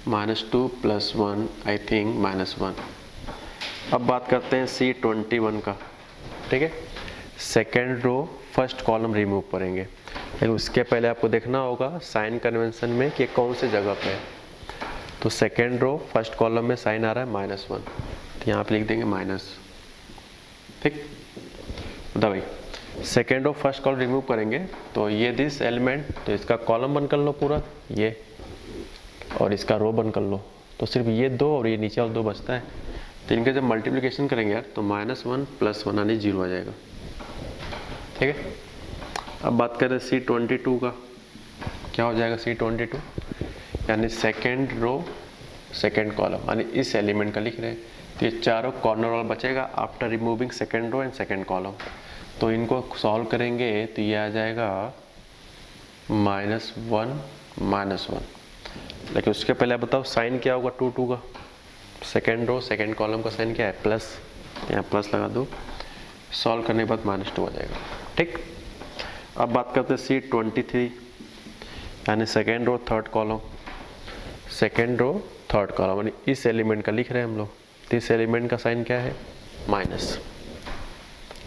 -2 + 1, आई थिंक -1। अब बात करते हैं C21 का। ठीक है, second row first column remove करेंगे, लेकिन उसके पहले आपको देखना होगा साइन कन्वेंशन में कि कौन से जगह पे है। तो सेकेंड रो फर्स्ट कॉलम में साइन आ रहा है -1, तो यहाँ पे लिख देंगे माइनस। ठीक, बताओ भाई, second row first column remove करेंगे तो ये दिस एलिमेंट, तो इसका कॉलम बंद कर लो पूरा ये, और इसका रो बंद कर लो, तो सिर्फ ये 2 और ये नीचे और 2 बचता है। तो इनके जब मल्टीप्लिकेशन करेंगे यार, तो -1 + 1 यानी 0 आ जाएगा। ठीक है, अब बात करें C22 का, क्या हो जाएगा C22, यानी सेकेंड रो सेकेंड कॉलम, यानी इस एलिमेंट का लिख रहे हैं, तो ये चारों कॉर्नर वाला बचेगा after removing second row and second column. तो इनको सॉल्व करेंगे तो ये आ जाएगा -1 -1, लेकिन उसके पहले आप बताओ साइन क्या होगा 2 का, सेकेंड रो सेकेंड कॉलम का साइन क्या है, प्लस, यहाँ प्लस लगा दो, सॉल्व करने के बाद -2 आ जाएगा। ठीक, अब बात करते हैं C23, यानी second row third column, second row third column, यानी इस एलिमेंट का लिख रहे हैं हम लोग, तो इस एलिमेंट का साइन क्या है, माइनस।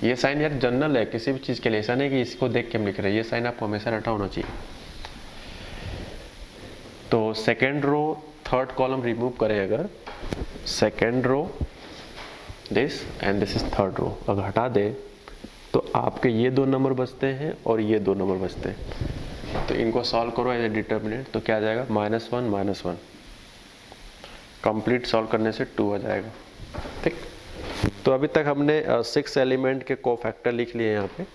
ये साइन यार जनरल है किसी भी चीज़ के लिए, ऐसा नहीं कि इसको देख के हम लिख रहे हैं, ये साइन आपको हमेशा रटा होना चाहिए। तो second row third column remove करें अगर, second row this and this is third row, अगर हटा दे तो आपके ये 2 नंबर बचते हैं और ये 2 नंबर बचते हैं। तो इनको सॉल्व करो एज ए डिटर्मिनेंट, तो क्या आ जाएगा -1 -1, कंप्लीट सॉल्व करने से 2 आ जाएगा। ठीक, तो अभी तक हमने 6 एलिमेंट के कोफैक्टर लिख लिए यहाँ पे।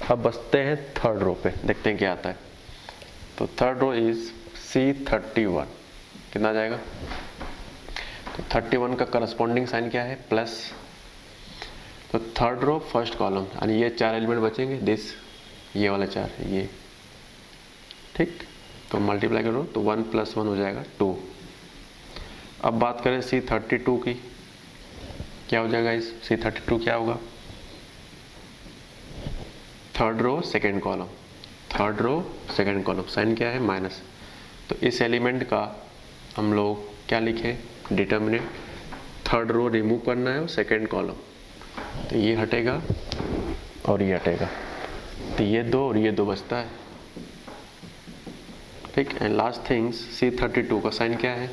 अब बचते हैं थर्ड रो पे, देखते हैं क्या आता है। तो थर्ड रो इज C31, कितना आ जाएगा? तो 31 का करस्पॉन्डिंग साइन क्या है? प्लस। तो थर्ड रो फर्स्ट कॉलम, यानी ये 4 एलिमेंट बचेंगे, दिस, ये वाला 4, ये, ठीक। तो मल्टीप्लाई करो तो 1 + 1 हो जाएगा 2। अब बात करें C32 की, क्या हो जाएगा इस C32 क्या होगा? Third row second column, third row second column, sign क्या है? माइनस। तो इस एलिमेंट का हम लोग क्या लिखे? डिटर्मिनेंट। थर्ड रो रिमूव करना है और सेकेंड कॉलम, तो ये हटेगा और ये हटेगा, तो ये 2 और ये 2 बचता है, ठीक। एंड लास्ट थिंग्स C32 का साइन क्या है?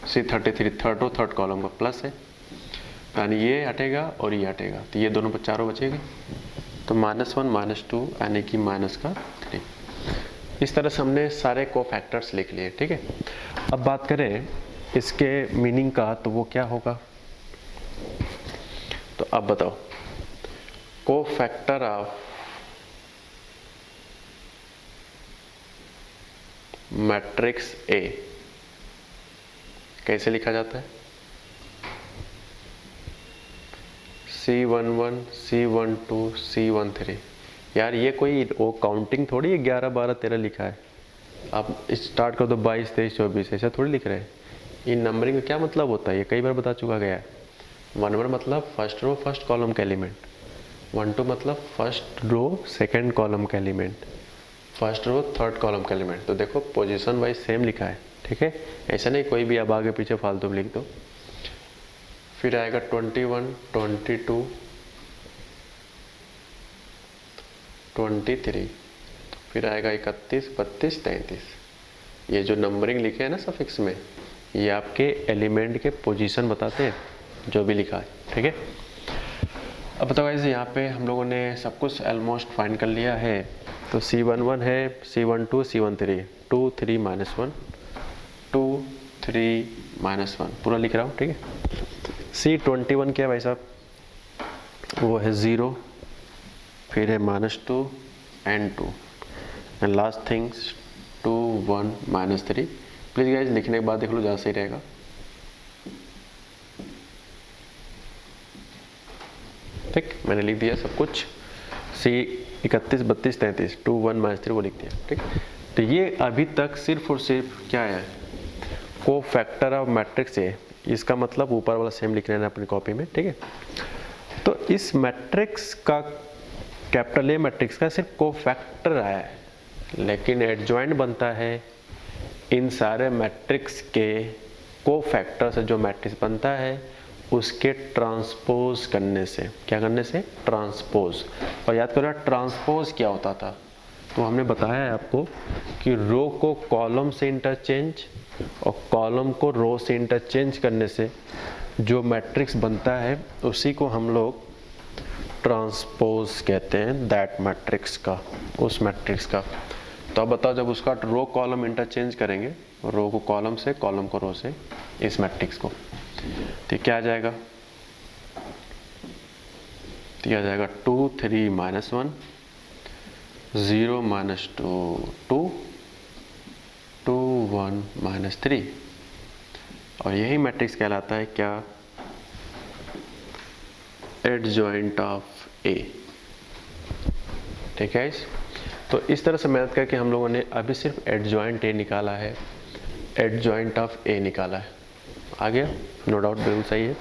C33 third row third column का प्लस है, यानी ये हटेगा और ये हटेगा, तो ये दोनों पर चारों बचेगी, तो -1 -2 यानी कि -3। इस तरह से हमने सारे कोफैक्टर्स लिख लिए, ठीक है। अब बात करें इसके मीनिंग का, तो वो क्या होगा? तो अब बताओ, कोफैक्टर ऑफ मैट्रिक्स ए कैसे लिखा जाता है? C11 C12 C13। यार ये कोई वो काउंटिंग थोड़ी है 11 12 13 लिखा है, आप स्टार्ट कर दो 22 23 24, ऐसा थोड़ी लिख रहे हैं। इन नंबरिंग का क्या मतलब होता है, ये कई बार बता चुका गया है। 1 नंबर मतलब फर्स्ट रो फर्स्ट कॉलम का एलिमेंट, 1 2 मतलब फर्स्ट रो सेकंड कॉलम का element, first row third column का एलिमेंट। तो देखो पोजीशन वाइज सेम लिखा है, ठीक है, ऐसा नहीं कोई भी अब आगे पीछे फालतू लिख दो। फिर आएगा 21 22 23, फिर आएगा 31 32 33। ये जो नंबरिंग लिखे हैं ना सफिक्स में, ये आपके एलिमेंट के पोजीशन बताते हैं, जो भी लिखा है, ठीक है। अब बताओ गाइस, यहाँ पे हम लोगों ने सब कुछ ऑलमोस्ट फाइंड कर लिया है। तो C11 है, C12 C13, 2 3 -1 2 3 -1 पूरा लिख रहा हूँ, ठीक है। C21 क्या है भाई साहब? वो है 0, फिर है -2 and 2 and last things 2 1 -3। Please guys लिखने के बाद देख लो, ज़्यादा सही रहेगा। ठीक, मैंने लिख दिया सब कुछ। C 31 32 33 2 1 -3 वो लिख दिया, ठीक। तो ये अभी तक सिर्फ और सिर्फ क्या है? कोफैक्टर ऑफ मैट्रिक्स है। इसका मतलब ऊपर वाला सेम लिख लेना अपनी कॉपी में, ठीक है। तो इस मैट्रिक्स का, कैपिटल ए मैट्रिक्स का सिर्फ कोफैक्टर आया है, लेकिन एडजॉइंट बनता है इन सारे मैट्रिक्स के कोफैक्टर से। जो मैट्रिक्स बनता है उसके ट्रांसपोज करने से, क्या करने से? ट्रांसपोज। और याद करो ट्रांसपोज क्या होता था, तो हमने बताया है आपको कि रो को कॉलम से इंटरचेंज और कॉलम को रो से इंटरचेंज करने से जो मैट्रिक्स बनता है उसी को हम लोग ट्रांसपोज कहते हैं, दैट मैट्रिक्स का, उस मैट्रिक्स का। तो अब बताओ, जब उसका रो कॉलम इंटरचेंज करेंगे, रो को कॉलम से, कॉलम को रो से, इस मैट्रिक्स को, तो क्या आ जाएगा? तो यह आ जाएगा 2 3 -1 0 -2 2 2 1 -3। और यही मैट्रिक्स कहलाता है क्या? एडजॉइंट ऑफ ए, ठीक है। तो इस तरह से मेहनत करके हम लोगों ने अभी सिर्फ एडजॉइंट ए निकाला है, एडजॉइंट ऑफ ए निकाला है। आ गया? नो डाउट बिल्कुल सही है।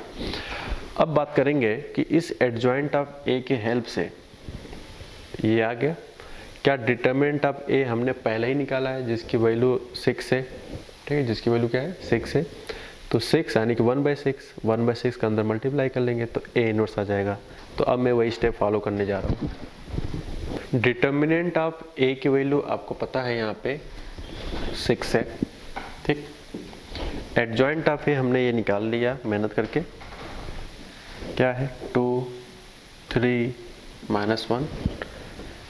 अब बात करेंगे कि इस एडजॉइंट ऑफ ए के हेल्प से ये आ गया क्या? डिटरमिनेंट ऑफ ए हमने पहले ही निकाला है, जिसकी वैल्यू 6 है, ठीक है, जिसकी वैल्यू क्या है? 6 है। तो 6 यानी कि 1/6 के अंदर मल्टीप्लाई कर लेंगे तो ए इनवर्स आ जाएगा। तो अब मैं वही स्टेप फॉलो करने जा रहा हूँ। डिटर्मिनेंट ऑफ ए की वैल्यू आपको पता है यहाँ पे 6 है, ठीक। एडजॉइंट ऑफ ए हमने ये निकाल लिया मेहनत करके, क्या है 2 3 -1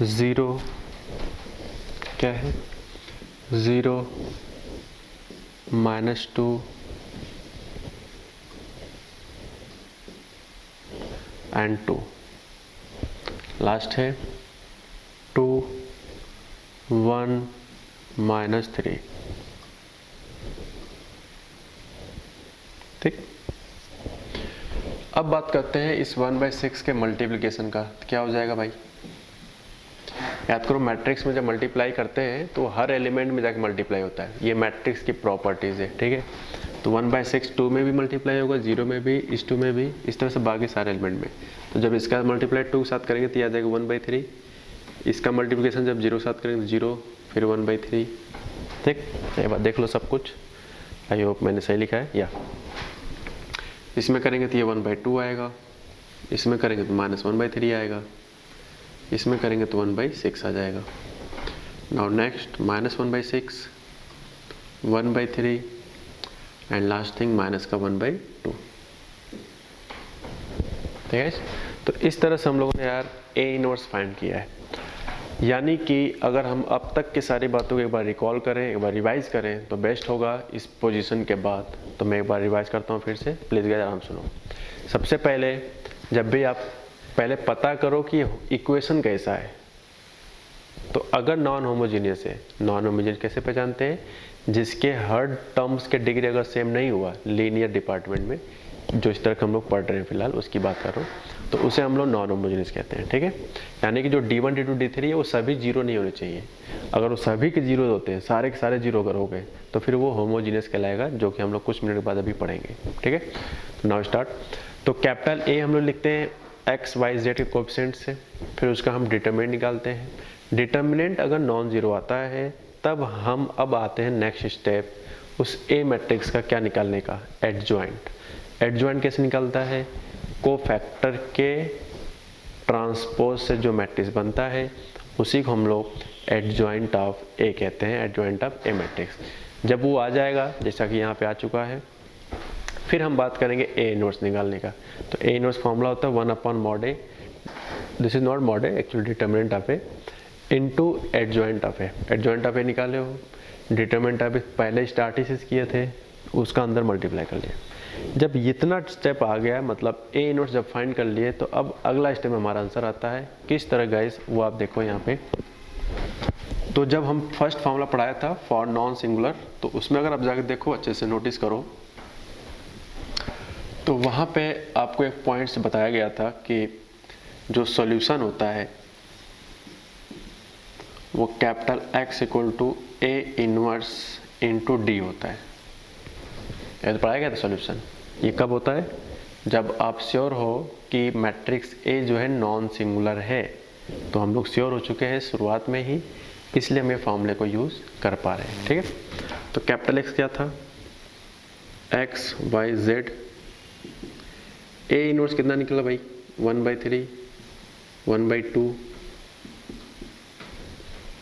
0, क्या है 0 -2 एंड 2, लास्ट है 2 1 -3, ठीक। अब बात करते हैं इस 1/6 के मल्टीप्लिकेशन का। क्या हो जाएगा भाई, याद करो मैट्रिक्स में जब मल्टीप्लाई करते हैं तो हर एलिमेंट में जाके मल्टीप्लाई होता है, ये मैट्रिक्स की प्रॉपर्टीज है, ठीक है। तो 1/6 2 में भी मल्टीप्लाई होगा, 0 में भी, इस 2 में भी, इस तरह से बाकी सारे एलिमेंट में। तो जब इसका मल्टीप्लाई 2 के साथ करेंगे तो आ जाएगा 1/3, इसका मल्टीप्लिकेशन जब 0 के साथ करेंगे तो 0, फिर 1/3, ठीक। ये बात देख लो सब कुछ, आई होप मैंने सही लिखा है। या इसमें करेंगे तो ये 1/2 आएगा, इसमें करेंगे तो -1/3 आएगा, इसमें करेंगे तो 1/6 आ जाएगा। Now next -1/6, 1/3 and last thing minus का 1/2, ठीक है। तो इस तरह से हम लोगों ने यार ए इनवर्स फाइंड किया है। यानी कि अगर हम अब तक की सारी बातों को एक बार रिकॉल करें, एक बार रिवाइज करें तो बेस्ट होगा इस पोजीशन के बाद। तो मैं एक बार रिवाइज करता हूँ फिर से, प्लीज़ गाइस आराम सुनो। सबसे पहले जब भी आप पहले पता करो कि इक्वेशन कैसा है। तो अगर नॉन होमोजीनियस है, नॉन होमोजीनियस कैसे पहचानते हैं, जिसके हर टर्म्स के डिग्री अगर सेम नहीं हुआ लीनियर डिपार्टमेंट में, जो इस तरह हम लोग पढ़ रहे हैं फिलहाल उसकी बात कर रहा हूँ, तो उसे हम लोग नॉन होमोजीनियस कहते हैं, ठीक है। यानी कि जो D1 D2 D3 है वो सभी जीरो नहीं होने चाहिए। अगर वो सभी के जीरो होते हैं, सारे के सारे जीरो अगर हो गए तो फिर वो होमोजीनियस कहलाएगा, जो कि हम लोग कुछ मिनट के बाद अभी पढ़ेंगे, ठीक है। तो नाउ स्टार्ट। तो कैपिटल ए हम लोग लिखते हैं एक्स वाई जेड के कोएफिशिएंट से, फिर उसका हम डिटरमिनेंट निकालते हैं। डिटरमिनेंट अगर नॉन जीरो आता है तब हम अब आते हैं नेक्स्ट स्टेप, उस ए मैट्रिक्स का क्या निकालने का, एडजॉइंट। एडजॉइंट कैसे निकलता है, कोफैक्टर के ट्रांसपोज से जो मैट्रिक्स बनता है उसी को हम लोग एडजॉइंट ऑफ ए कहते हैं, एडजॉइंट ऑफ ए मैट्रिक्स। जब वो आ जाएगा जैसा कि यहाँ पे आ चुका है, फिर हम बात करेंगे ए इनवर्स निकालने का। तो ए इनवर्स फॉर्मूला होता है 1/mod A, this is not mod A, actually determinant of A into adjoint of A. Adjoint of A निकाले हो, डिटरमिनेंट ऑफ ए पहले स्टार्ट ही से किए थे, उसका अंदर मल्टीप्लाई कर लिया। जब इतना स्टेप आ गया, मतलब ए इनवर्स जब फाइंड कर लिए, तो अब अगला स्टेप में हमारा आंसर आता है। किस तरह गाइस, वो आप देखो यहाँ पे। तो जब हम फर्स्ट फॉर्मूला पढ़ाया था फॉर नॉन सिंगुलर, तो उसमें अगर आप जाकर देखो, अच्छे से नोटिस करो, तो वहाँ पे आपको एक पॉइंट से बताया गया था कि जो सॉल्यूशन होता है वो capital X equal to A inverse into D होता है। ये तो पढ़ाया गया था सॉल्यूशन। ये कब होता है, जब आप श्योर हो कि मैट्रिक्स ए जो है नॉन सिंगुलर है। तो हम लोग श्योर हो चुके हैं शुरुआत में ही, इसलिए हम ये फॉर्मूले को यूज़ कर पा रहे हैं, ठीक है। तो कैपिटल X क्या था, X Y Z। A inverse कितना निकला भाई, 1/3, 1/2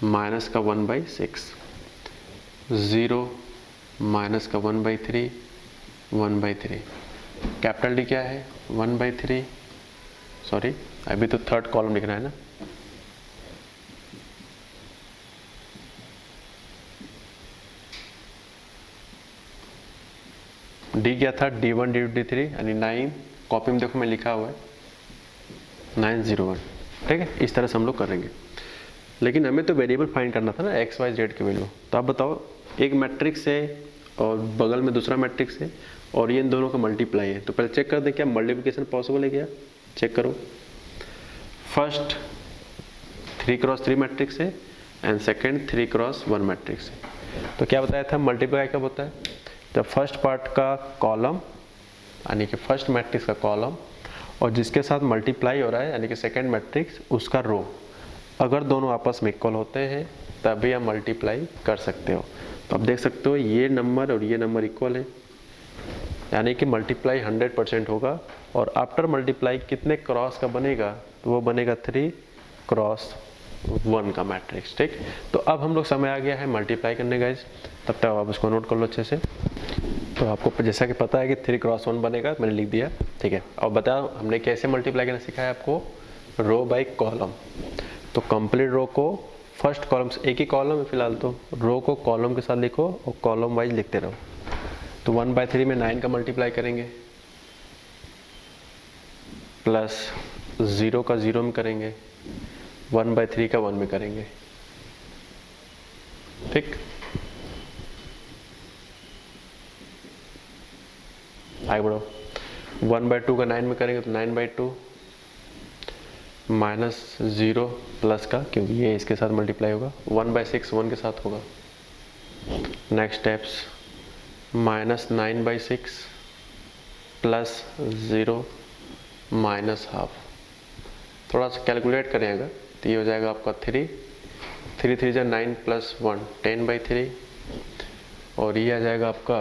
माइनस का 1/6, 0 माइनस का 1/3, 1/3। कैपिटल डी क्या है 1/3, सॉरी अभी तो थर्ड कॉलम लिखना है ना, डी क्या था D1 D2 D3 यानी 9, कॉपी में देखो मैं लिखा हुआ है 901, ठीक है। इस तरह से हम लोग करेंगे, लेकिन हमें तो वेरिएबल फाइंड करना था ना एक्स वाई जेड की वैल्यू। तो आप बताओ, एक मैट्रिक्स है और बगल में दूसरा मैट्रिक्स है और ये इन दोनों का मल्टीप्लाई है। तो पहले चेक कर दें क्या मल्टीप्लिकेशन पॉसिबल है क्या, चेक करो। फर्स्ट 3x3 मैट्रिक्स है एंड सेकेंड 3x1 मैट्रिक्स है। तो क्या बताया था, मल्टीप्लाई कब होता है, जब फर्स्ट पार्ट का कॉलम यानी कि फर्स्ट मैट्रिक्स का कॉलम और जिसके साथ मल्टीप्लाई हो रहा है यानी कि सेकेंड मैट्रिक्स उसका रो, अगर दोनों आपस में इक्वल होते हैं तभी आप मल्टीप्लाई कर सकते हो। तो आप देख सकते हो ये नंबर और ये नंबर इक्वल है, यानी कि मल्टीप्लाई 100% होगा। और आफ्टर मल्टीप्लाई कितने क्रॉस का बनेगा, तो वो बनेगा 3x 1 का मैट्रिक्स। ठीक, तो अब हम लोग समय आ गया है मल्टीप्लाई करने गाइस, तब तक आप उसको नोट कर लो अच्छे से। तो आपको जैसा कि पता है कि 3 क्रॉस 1 बनेगा, मैंने लिख दिया। ठीक है, अब बताओ हमने कैसे मल्टीप्लाई करना सिखाया आपको, रो बाई कॉलम। तो कंप्लीट रो को फर्स्ट कॉलम से, एक ही कॉलम है फिलहाल, तो रो को कॉलम के साथ लिखो और कॉलम वाइज लिखते रहो। तो 1/3 में 9 का मल्टीप्लाई करेंगे, प्लस 0 का 0 में करेंगे, 1/3 का 1 में करेंगे। ठीक, आगे बढ़ो। 1/2 का 9 में करेंगे तो 9/2 माइनस 0 प्लस का, क्योंकि ये इसके साथ मल्टीप्लाई होगा, 1/6 1 के साथ होगा। Next steps minus 9/6 plus 0 minus half. थोड़ा सा कैलकुलेट करें अगर तो ये हो जाएगा आपका 3 3 जा 9 प्लस 1 10/3, और ये आ जाएगा आपका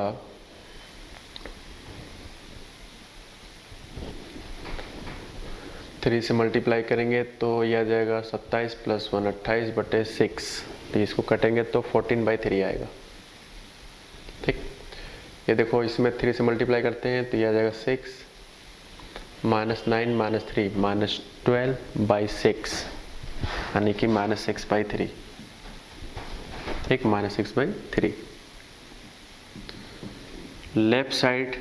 3 से मल्टीप्लाई करेंगे तो ये आ जाएगा 27 प्लस 1 28/6। तो इसको कटेंगे तो 14/3 आएगा। ठीक, ये देखो इसमें 3 से मल्टीप्लाई करते हैं तो ये आ जाएगा 6 माइनस 9 माइनस 3 माइनस 12/6, यानी कि -6/3। ठीक, -6/3। लेफ्ट साइड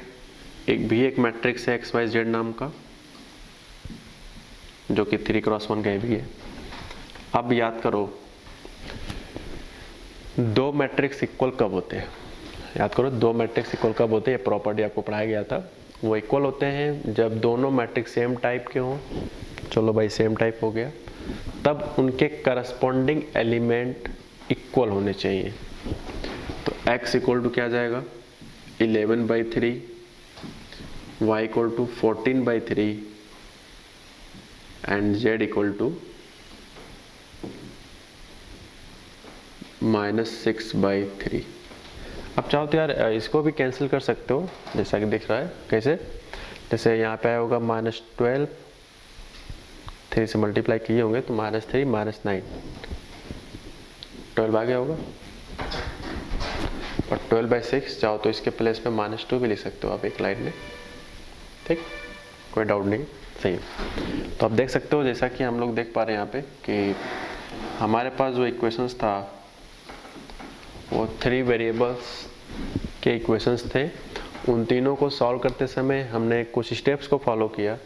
एक मैट्रिक्स है XYZ नाम का, जो कि 3 क्रॉस 1 का भी है। अब याद करो, दो मैट्रिक्स इक्वल कब होते हैं, याद करो दो मैट्रिक्स इक्वल कब होते हैं। प्रॉपर्टी आपको पढ़ाया गया था, वो इक्वल होते हैं जब दोनों मैट्रिक्स सेम टाइप के हों। चलो भाई सेम टाइप हो गया, तब उनके करस्पॉन्डिंग एलिमेंट इक्वल होने चाहिए। तो x इक्वल टू क्या जाएगा 11/3, y equal to 14/3 and z equal to -6/3। अब चाहो तो यार इसको भी कैंसिल कर सकते हो, जैसा कि दिख रहा है। कैसे, जैसे यहाँ पे आया होगा -12, 3 से मल्टीप्लाई किए होंगे तो -3 -9 12 आ गया होगा, और 12/6 चाहो तो इसके प्लेस पे -2 भी लिख सकते हो आप एक लाइन में। ठीक, कोई डाउट नहीं, सही है। तो आप देख सकते हो, जैसा कि हम लोग देख पा रहे हैं यहाँ पे कि हमारे पास जो इक्वेशंस था वो 3 वेरिएबल्स के इक्वेशंस थे। उन तीनों को सॉल्व करते समय हमने कुछ स्टेप्स को फॉलो किया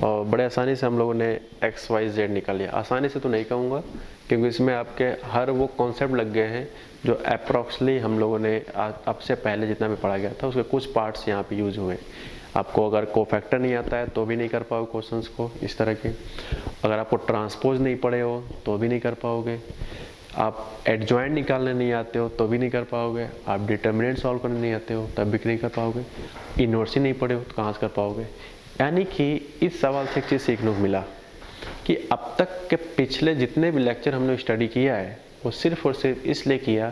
और बड़े आसानी से हम लोगों ने एक्स वाई जेड निकाल लिया। आसानी से तो नहीं कहूँगा, क्योंकि इसमें आपके हर वो कॉन्सेप्ट लग गए हैं जो अप्रॉक्सली हम लोगों ने अब से पहले जितना भी पढ़ा गया था उसके कुछ पार्ट्स यहाँ पे यूज हुए। आपको अगर कोफैक्टर नहीं आता है तो भी नहीं कर पाओगे क्वेश्चंस को इस तरह के। अगर आपको ट्रांसपोज नहीं पढ़े हो तो भी नहीं कर पाओगे। आप एडजॉइंट निकालने नहीं आते हो तो भी नहीं कर पाओगे। आप डिटर्मिनेंट सॉल्व करने नहीं आते हो तब भी नहीं कर पाओगे। इनवर्स ही नहीं पढ़े हो तो कहाँ से कर पाओगे। यानी कि इस सवाल से एक चीज़ सीखने को मिला कि अब तक के पिछले जितने भी लेक्चर हमने स्टडी किया है वो सिर्फ और सिर्फ इसलिए किया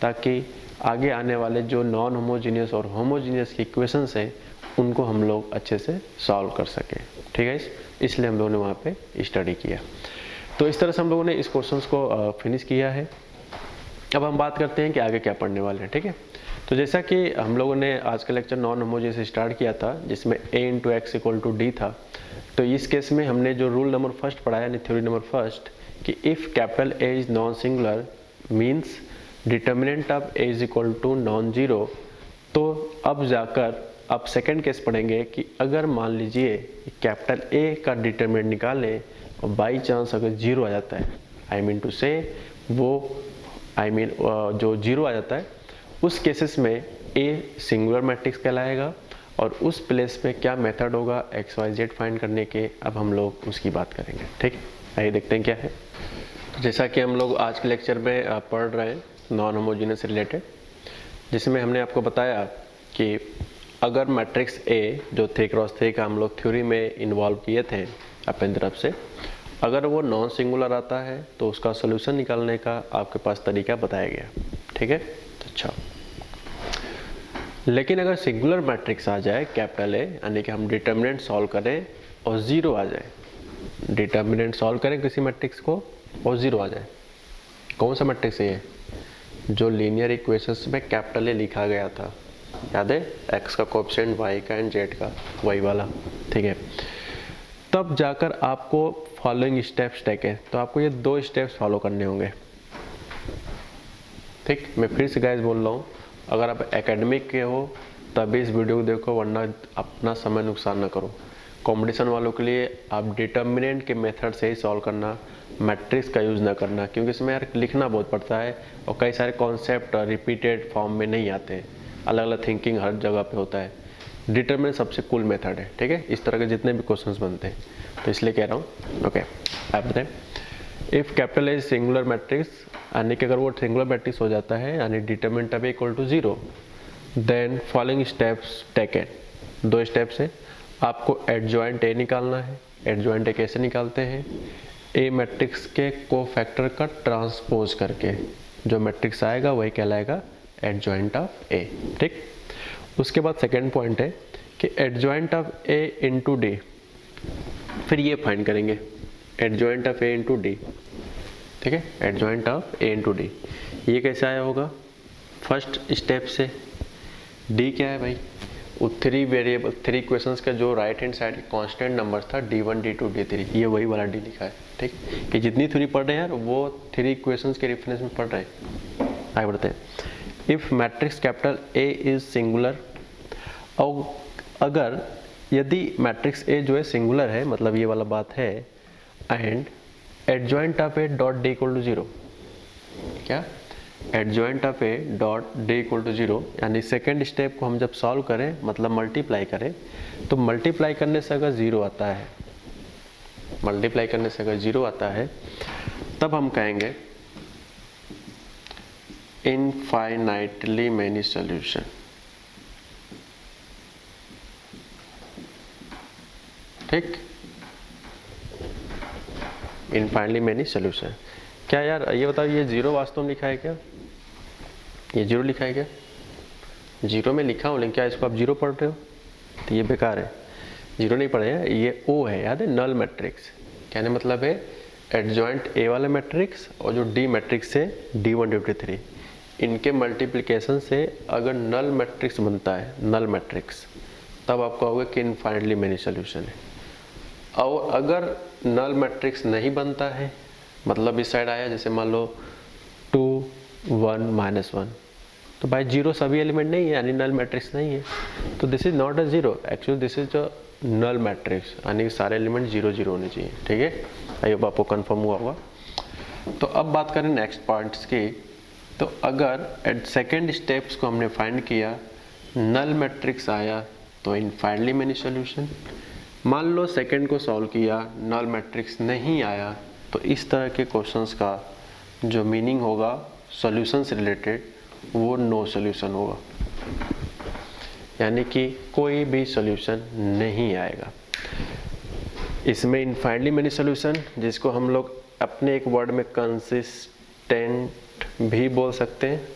ताकि आगे आने वाले जो नॉन होमोजीनियस और होमोजीनियस की इक्वेशंस हैं उनको हम लोग अच्छे से सॉल्व कर सकें। ठीक है, इसलिए हम लोगों ने वहाँ पे स्टडी किया। तो इस तरह से हम लोगों ने इस क्वेश्चंस को फिनिश किया है। अब हम बात करते हैं कि आगे क्या पढ़ने वाले हैं। ठीक है, तो जैसा कि हम लोगों ने आज का लेक्चर नॉन होमोजीनियस से स्टार्ट किया था जिसमें a into X equal to D था, तो इस केस में हमने जो रूल नंबर फर्स्ट पढ़ा यानी थ्योरी नंबर फर्स्ट कि if capital A is non singular means determinant of A is equal to non zero. तो अब जाकर अब सेकंड केस पढ़ेंगे कि अगर मान लीजिए कैपिटल A का डिटर्मिनेंट निकालें और बाई चांस अगर जीरो आ जाता है, आई मीन टू से वो जो जीरो आ जाता है उस केसेस में A सिंगुलर मैट्रिक्स कहलाएगा और उस प्लेस पे क्या मेथड होगा एक्स वाई जेड फाइंड करने के, अब हम लोग उसकी बात करेंगे। ठीक, आइए देखते हैं क्या है। जैसा कि हम लोग आज के लेक्चर में पढ़ रहे हैं नॉन होमोजीनियस से रिलेटेड, जिसमें हमने आपको बताया कि अगर मैट्रिक्स A जो 3x3 का हम लोग थ्योरी में इन्वॉल्व किए थे अपनी तरफ से, अगर वो नॉन सिंगुलर आता है तो उसका सोल्यूशन निकालने का आपके पास तरीका बताया गया। ठीक है, तो अच्छा, लेकिन अगर सिंगुलर मैट्रिक्स आ जाए कैपिटल A यानी कि हम डिटर्मिनेंट सॉल्व करें और ज़ीरो आ जाए, डिटर्मिनेंट सॉल्व करें किसी मैट्रिक्स को और 0 आ जाए। कौन सा मैट्रिक्स है ये? जो लीनियर इक्वेशंस में कैपिटल ए लिखा गया था, याद है? x का कोएफिशिएंट, y का एंड z का, वही वाला, ठीक है। तब जाकर आपको फॉलोइंग स्टेप्स टेक है, तो आपको ये 2 स्टेप्स फॉलो करने होंगे, ठीक। मैं फिर से गाइस बोल रहा हूँ, अगर आप एकेडमिक के हो तभी इस वीडियो को देखो, वरना अपना समय नुकसान ना करो। कंपटीशन वालों के लिए आप डिटर्मिनेंट के मेथड से ही सॉल्व करना, मैट्रिक्स का यूज़ ना करना, क्योंकि इसमें यार लिखना बहुत पड़ता है और कई सारे कॉन्सेप्ट रिपीटेड फॉर्म में नहीं आते हैं, अलग अलग थिंकिंग हर जगह पे होता है। डिटर्मिनेंट सबसे कूल मेथड है, ठीक है, इस तरह के जितने भी क्वेश्चंस बनते हैं, तो इसलिए कह रहा हूँ। ओके, आप बताएं, if capital a singular matrix, यानी कि अगर वो सिंगुलर मैट्रिक्स हो जाता है, यानी determinant of A equal to 0, then following steps taken. 2 steps है, आपको एडजॉइंट ए निकालना है। एडजॉइंट ए कैसे निकालते हैं? ए मैट्रिक्स के कोफैक्टर का ट्रांसपोज करके जो मैट्रिक्स आएगा वही कहलाएगा एडजॉइंट ऑफ ए, ठीक। उसके बाद सेकेंड पॉइंट है कि adjoint of A into D, फिर ये फाइंड करेंगे adjoint of A into D, ठीक है, adjoint of A into D. ये कैसे आया होगा? फर्स्ट स्टेप से। डी क्या है भाई? वो 3 वेरिएबल, 3 इक्वेशंस का जो right hand side constant number था d1 d2 d3, ये वही वाला डी लिखा है, ठीक। कि जितनी थ्योरी पढ़ रहे हैं यार वो 3 इक्वेशंस के रेफरेंस में पढ़ रहे हैं। आगे बढ़ते हैं। If matrix capital A is singular, और अगर यदि मैट्रिक्स ए जो है सिंगुलर है, मतलब ये वाला बात है, and adjoint of A dot D equal to 0, क्या? Adjoint of A dot D equal to 0, यानी सेकेंड स्टेप को हम जब सॉल्व करें, मतलब मल्टीप्लाई करें, तो मल्टीप्लाई करने से अगर 0 आता है, मल्टीप्लाई करने से अगर 0 आता है, तब हम कहेंगे इनफाइनाइटली मैनी सॉल्यूशन, ठीक। इनफाइनली मैनी सॉल्यूशन। क्या यार ये बताओ, ये 0 वास्तव में लिखा है क्या? ये 0 लिखा है क्या? 0 में लिखा हूँ, लेकिन क्या इसको आप 0 पढ़ रहे हो? तो ये बेकार है, 0 नहीं पढ़े हैं, ये O है, याद है, नल मैट्रिक्स। कहने मतलब है एडजॉइंट ए वाला मैट्रिक्स और जो डी मैट्रिक्स है d1 d3, इनके मल्टीप्लिकेशन से अगर नल मैट्रिक्स बनता है, नल मैट्रिक्स, तब आपको होगा कि इनफाइनली मैनी सॉल्यूशन है। और अगर नल मैट्रिक्स नहीं बनता है, मतलब इस साइड आया, जैसे मान लो 2 1 -1, तो भाई 0 सभी एलिमेंट नहीं है, यानी नल मैट्रिक्स नहीं है, तो this is not a 0, actually this is a null matrix, यानी सारे एलिमेंट 0 0 होने चाहिए, ठीक है। आई होप आपको कंफर्म हुआ होगा। तो अब बात करें नेक्स्ट पॉइंट्स की। तो अगर एट सेकेंड स्टेप्स को हमने फाइंड किया, नल मैट्रिक्स आया, तो इनफाइनली मैनी सॉल्यूशन। मान लो सेकेंड को सॉल्व किया, नल मैट्रिक्स नहीं आया, तो इस तरह के क्वेश्चंस का जो मीनिंग होगा सॉल्यूशन से रिलेटेड, वो नो सॉल्यूशन होगा, यानी कि कोई भी सॉल्यूशन नहीं आएगा। इसमें इनफाइनली मैनी सॉल्यूशन, जिसको हम लोग अपने एक वर्ड में कंसिस्टेंट भी बोल सकते हैं,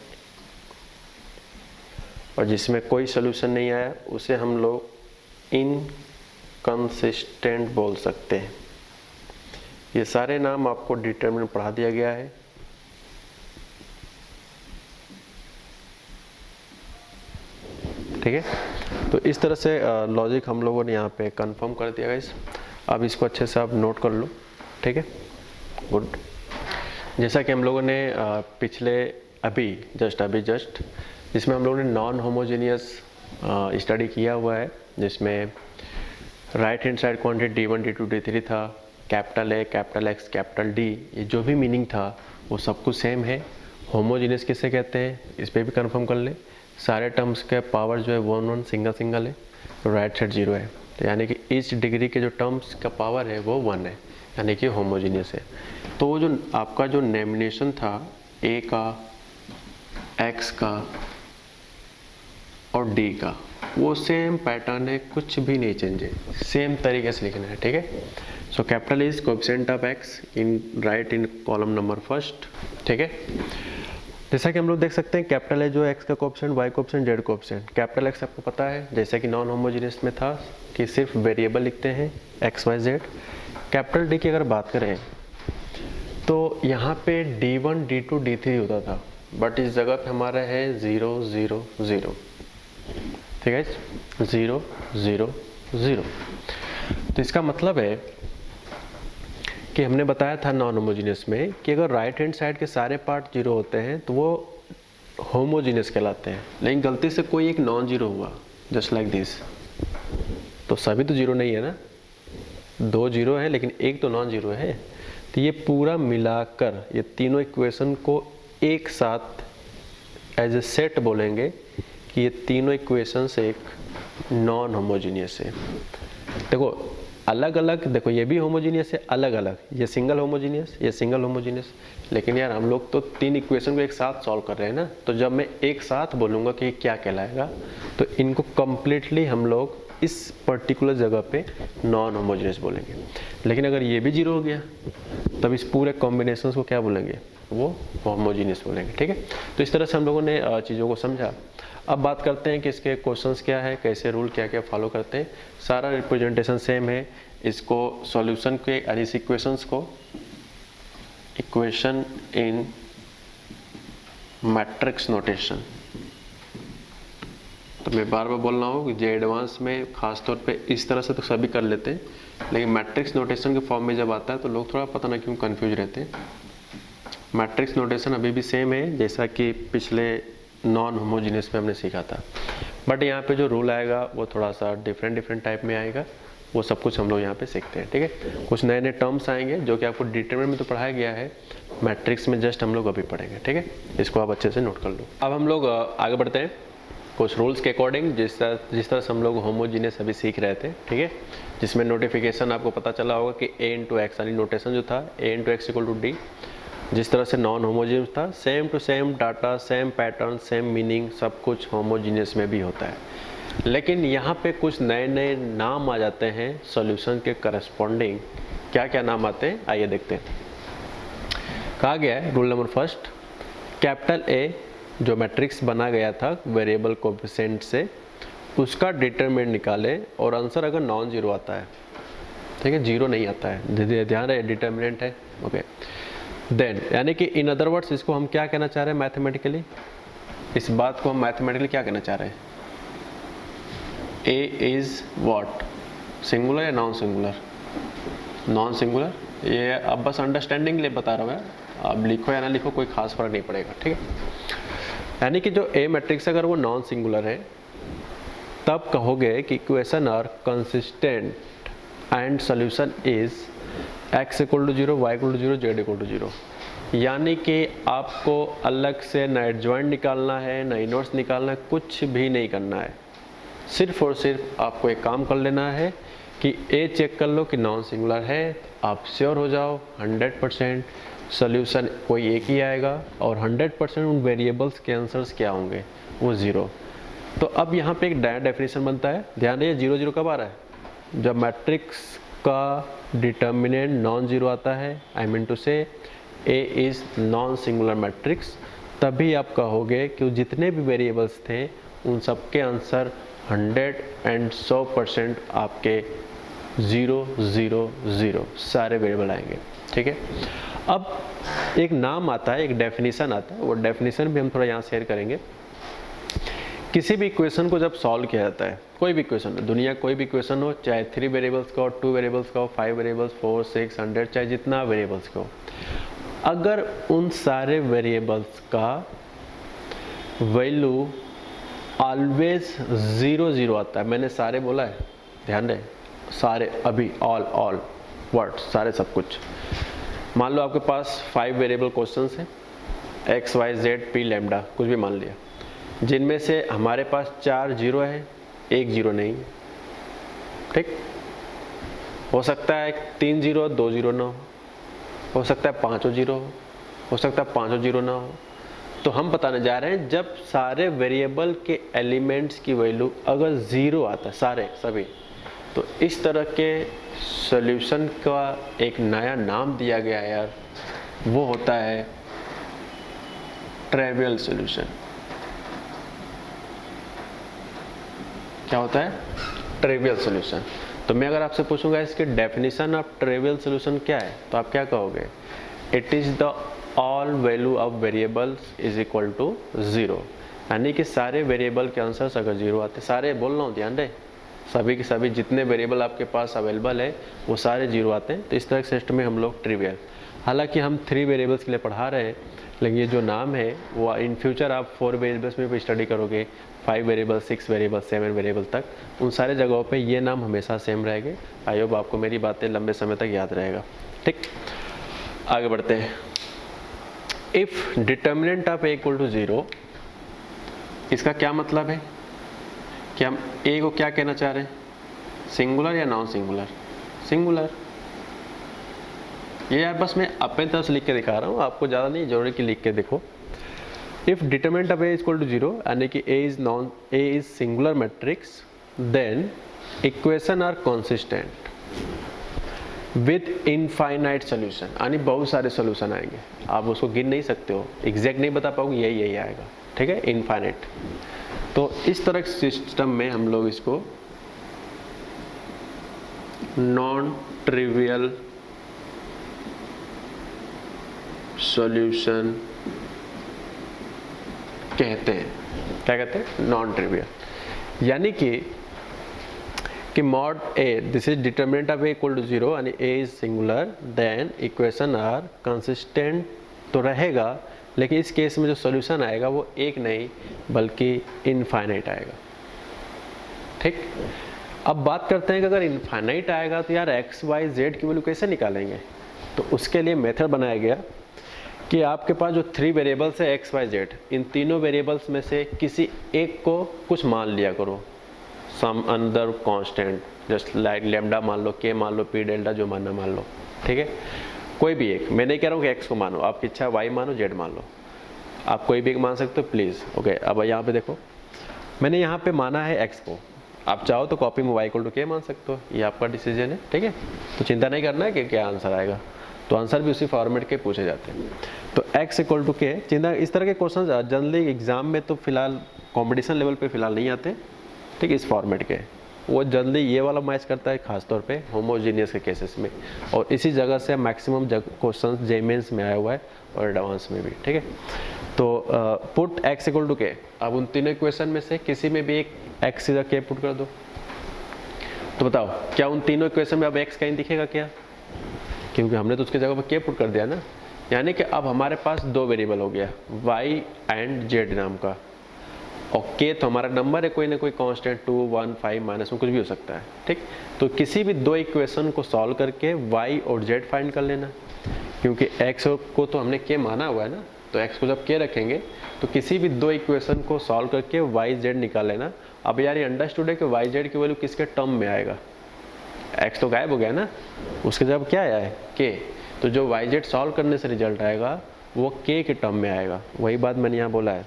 और जिसमें कोई सॉल्यूशन नहीं आया उसे हम लोग इनकंसिस्टेंट बोल सकते हैं। ये सारे नाम आपको डिटरमिनेंट पढ़ा दिया गया है। ठीक है, तो इस तरह से लॉजिक हम लोगों ने यहाँ पे कंफर्म कर दिया गाइस। अब इसको अच्छे से आप नोट कर लो, ठीक है, गुड। जैसा कि हम लोगों ने पिछले अभी जस्ट जिसमें हम लोगों ने नॉन होमोजेनियस स्टडी किया हुआ है, जिसमें right hand side quantity d1 d2 d3 था, capital A capital X capital D, ये जो भी मीनिंग था वो सब कुछ सेम है। होमोजेनियस किसे कहते हैं इस पर भी कंफर्म कर ले। सारे टर्म्स के पावर जो है 1 सिंगल है, तो राइट साइड 0 है, तो यानी कि इस डिग्री के जो टर्म्स का पावर है वो 1 है, यानी कि होमोजेनियस है। तो वो जो आपका जो नॉमिनेशन था A का, X का और D का, वो सेम पैटर्न है, कुछ भी नहीं चेंज है, सेम तरीके से लिखना है, ठीक है। So capital is coefficient of X in right in column number first, ठीक है। जैसा कि हम लोग देख सकते हैं कैपिटल है जो X का coefficient, Y coefficient, Z coefficient. Capital X आपको पता है जैसे कि नॉन होमोजेनियस में था कि सिर्फ वेरिएबल लिखते हैं X Y Z। Capital D की अगर बात करें तो यहाँ पे D1 D2 D3 होता था, बट इस जगह पे हमारा है 0 0 0, ठीक है, 0 0 0। तो इसका मतलब है कि हमने बताया था नॉन होमोजीनियस में कि अगर राइट हैंड साइड के सारे पार्ट जीरो होते हैं तो वो होमोजीनियस कहलाते हैं, लेकिन गलती से कोई एक नॉन जीरो हुआ जस्ट लाइक दिस, तो सभी तो जीरो नहीं है ना, 2 जीरो है लेकिन एक तो नॉन जीरो है। तो ये पूरा मिलाकर ये तीनों इक्वेशन को एक साथ एज ए सेट बोलेंगे कि ये तीनों इक्वेशंस एक नॉन होमोजीनियस है। देखो अलग अलग, देखो ये भी होमोजीनियस है, अलग अलग, ये सिंगल होमोजीनियस, ये सिंगल होमोजीनियस, लेकिन यार हम लोग तो तीन इक्वेशन को एक साथ सॉल्व कर रहे हैं ना, तो जब मैं एक साथ बोलूँगा कि क्या कहलाएगा तो इनको कम्प्लीटली हम लोग इस पर्टिकुलर जगह पे नॉन होमोजीनियस बोलेंगे। लेकिन अगर ये भी जीरो हो गया तब इस पूरे कॉम्बिनेशन को क्या बोलेंगे, वो होमोजीनियस बोलेंगे, ठीक है। तो इस तरह से हम लोगों ने चीज़ों को समझा। अब बात करते हैं कि इसके क्वेश्चंस क्या है, कैसे रूल क्या क्या फॉलो करते हैं। सारा रिप्रेजेंटेशन सेम है, इसको सॉल्यूशन के इस इक्वेशंस को इक्वेशन इन मैट्रिक्स नोटेशन, तो मैं बार बार बोल रहा हूँ कि जे एडवांस में खास तौर पे इस तरह से तो सभी कर लेते हैं, लेकिन मैट्रिक्स नोटेशन के फॉर्म में जब आता है तो लोग थोड़ा पता ना क्यों कंफ्यूज रहते हैं। मैट्रिक्स नोटेशन अभी भी सेम है जैसा कि पिछले नॉन होमोजीनियस में हमने सीखा था, बट यहाँ पे जो रूल आएगा वो थोड़ा सा डिफरेंट टाइप में आएगा, वो सब कुछ हम लोग यहाँ पे सीखते हैं, ठीक है। कुछ नए नए टर्म्स आएंगे जो कि आपको डिटरमिनेंट में तो पढ़ाया गया है, मैट्रिक्स में जस्ट हम लोग अभी पढ़ेंगे, ठीक है। इसको आप अच्छे से नोट कर लो। अब हम लोग आगे बढ़ते हैं कुछ रूल्स के अकॉर्डिंग, जिस तरह से हम लोग होमोजीनियस अभी सीख रहे थे, ठीक है, जिसमें नोटिफिकेशन आपको पता चला होगा कि a इंटू एक्स यानी नोटेशन जो था a into X equal to D, जिस तरह से नॉन होमोजीनियस था same to same data, same pattern, same meaning, सब कुछ होमोजीनियस में भी होता है। लेकिन यहाँ पे कुछ नए नए नाम आ जाते हैं सॉल्यूशन के करस्पॉन्डिंग। क्या क्या नाम आते हैं आइए देखते हैं। कहा गया है rule number first, capital A जो मैट्रिक्स बना गया था वेरिएबल कोएफिशिएंट से, उसका डिटरमिनेंट निकाले और आंसर अगर नॉन जीरो आता है, ठीक है, जीरो नहीं आता है, ध्यान रहे डिटरमिनेंट है, ओके। देन यानी कि इन अदर वर्ड्स इसको हम क्या कहना चाह रहे हैं मैथमेटिकली, इस बात को हम मैथमेटिकली क्या कहना चाह रहे हैं, ए इज व्हाट, सिंगुलर या नॉन सिंगुलर, नॉन सिंगुलर। ये अब बस अंडरस्टैंडिंग के लिए बता रहा हूँ मैं, अब लिखो या ना लिखो कोई खास फर्क नहीं पड़ेगा, ठीक है। यानी कि जो ए मैट्रिक्स अगर वो नॉन सिंगुलर है तब कहोगे कि equation are consistent and solution is x equal to 0, y equal to 0, z equal to 0। यानी कि आपको अलग से ना एडजॉइंट निकालना है ना इनवर्स निकालना है, कुछ भी नहीं करना है, सिर्फ और सिर्फ आपको एक काम कर लेना है कि ए चेक कर लो कि नॉन सिंगुलर है, आप श्योर हो जाओ 100% सोल्यूशन कोई एक ही आएगा और 100% उन वेरिएबल्स के आंसर्स क्या होंगे, वो ज़ीरो। तो अब यहाँ पे एक नया डेफिनेशन बनता है, ध्यान रहिए 0 0 कब आ रहा है, जब मैट्रिक्स का डिटर्मिनेंट नॉन जीरो आता है, आई मीन टू से A is non singular matrix, तभी आप कहोगे कि जितने भी वेरिएबल्स थे उन सब के आंसर 100% आपके 0 0 0 सारे वेरिएबल आएंगे, ठीक है। अब एक नाम आता है, एक डेफिनेशन आता है, वो डेफिनेशन भी हम थोड़ा यहाँ शेयर करेंगे। किसी भी इक्वेशन को जब सॉल्व किया जाता है, कोई भी इक्वेशन, दुनिया कोई भी इक्वेशन हो, चाहे 3 वेरिएबल्स का हो, 2 वेरिएबल्स का हो, 5 वेरिएबल्स, 4 6 100, चाहे जितना वेरिएबल्स का हो, अगर उन सारे वेरिएबल्स का वैल्यू ऑलवेज 0 0 आता है, मैंने सारे बोला है, ध्यान दें, सारे, अभी ऑल वर्ड्स, सारे सब कुछ। मान लो आपके पास 5 वेरिएबल क्वेश्चंस हैं, x y z p lambda, कुछ भी मान लिया, जिनमें से हमारे पास 4 जीरो है, 1 जीरो नहीं, ठीक। हो सकता है 3 जीरो 2 जीरो ना हो सकता है 5 जीरो हो सकता है 5 जीरो ना हो। तो हम बताने जा रहे हैं जब सारे वेरिएबल के एलिमेंट्स की वैल्यू अगर ज़ीरो आता है, सारे सभी, तो इस तरह के सॉल्यूशन का एक नया नाम दिया गया है यार, वो होता है ट्रिवियल सॉल्यूशन। क्या होता है, ट्रिवियल सॉल्यूशन। तो मैं अगर आपसे पूछूंगा इसके डेफिनेशन ऑफ ट्रिवियल सॉल्यूशन क्या है, तो आप क्या कहोगे, it is the all value of variables is equal to 0, यानी कि सारे वेरिएबल के आंसर्स अगर 0 आते, सारे बोल रहा हूँ ध्यान रहे, सभी के सभी जितने वेरिएबल आपके पास अवेलेबल है वो सारे 0 आते हैं। तो इस तरह के सिस्टम में हम लोग ट्रिवियल, हालांकि हम 3 वेरिएबल्स के लिए पढ़ा रहे हैं, लेकिन ये जो नाम है वो इन फ्यूचर आप 4 वेरिएबल्स में भी स्टडी करोगे, 5 वेरिएबल, 6 वेरिएबल, 7 वेरिएबल तक, उन सारे जगहों पे ये नाम हमेशा सेम रहेंगे। आई होप आपको मेरी बातें लंबे समय तक याद रहेगा। ठीक, आगे बढ़ते हैं। If determinant of A equal to 0, इसका क्या मतलब है कि हम ए को क्या कहना चाह रहे हैं, सिंगुलर या नॉन सिंगुलर? सिंगुलर। ये यार बस मैं अपने तरफ से लिख के दिखा रहा हूँ, आपको ज़्यादा नहीं जरूरी कि लिख के देखो। If determinant of A equal to 0 यानी कि A is singular matrix, then equation are consistent with infinite solution, यानी बहुत सारे सोल्यूशन आएंगे, आप उसको गिन नहीं सकते हो, एग्जैक्ट नहीं बता पाओगे, यही आएगा। ठीक है, इनफाइनाइट। तो इस तरह के सिस्टम में हम लोग इसको नॉन ट्रिवियल सॉल्यूशन कहते हैं। क्या कहते हैं? Non trivial. यानी कि mod A, this is determinant of A equal to 0 यानी A is singular, then equation are consistent तो रहेगा, लेकिन इस केस में जो सॉल्यूशन आएगा वो एक नहीं बल्कि इनफाइनाइट आएगा। ठीक, अब बात करते हैं कि अगर इनफाइनाइट आएगा तो यार एक्स वाई जेड की वैल्यू कैसे निकालेंगे? तो उसके लिए मेथड बनाया गया कि आपके पास जो 3 वेरिएबल्स है एक्स वाई जेड, इन तीनों वेरिएबल्स में से किसी एक को कुछ मान लिया करो, some another constant, just like lambda मान लो, के मान लो, पी डेल्टा जो मानना मान लो। ठीक है, कोई भी एक, मैं नहीं कह रहा हूँ कि एक्स को मानो, आपकी इच्छा वाई मानो, जेड मान लो, आप कोई भी एक मान सकते हो प्लीज़। ओके, अब यहाँ पे देखो, मैंने यहाँ पे माना है एक्स को, आप चाहो तो कॉपी में वाई इक्वल टू के मान सकते हो, ये आपका डिसीजन है। ठीक है, तो चिंता नहीं करना है कि क्या आंसर आएगा, तो आंसर भी उसी फॉर्मेट के पूछे जाते हैं। तो x इक्वल टू के, चिंता, इस तरह के क्वेश्चन जनरली एग्जाम में तो फिलहाल कंपटीशन लेवल पे फिलहाल नहीं आते। ठीक, इस फॉर्मेट के वो जल्दी ये वाला मैच करता है खासतौर पे होमोजीनियस के केसेस में, और इसी जगह से मैक्सिमम क्वेश्चन जे मेंस में आया हुआ है और एडवांस में भी। ठीक है, तो पुट x इक्वल टू के, अब उन तीनों इक्वेशन में से किसी में भी एक x सीधा के पुट कर दो, तो बताओ क्या उन तीनों इक्वेशन में अब x कहीं दिखेगा क्या? क्योंकि हमने तो उसकी जगह पर के पुट कर दिया ना, यानी कि अब हमारे पास 2 वेरिएबल हो गया, y एंड z नाम का, और k तो हमारा नंबर है, कोई ना कोई कांस्टेंट 2, 1, 5 माइनस में कुछ भी हो सकता है। ठीक, तो किसी भी 2 इक्वेशन को सॉल्व करके y और z फाइंड कर लेना, क्योंकि x को तो हमने k माना हुआ है ना, तो x को जब k रखेंगे तो किसी भी 2 इक्वेशन को सॉल्व करके y z निकाल लेना। अब यार ये अंडरस्टूड है कि y z की वैल्यू किसके टर्म में आएगा, x तो गायब हो गया ना, उसके जब क्या आया है k, तो जो y z सॉल्व करने से रिजल्ट आएगा वो k के टर्म में आएगा। वही बात मैंने यहाँ बोला है,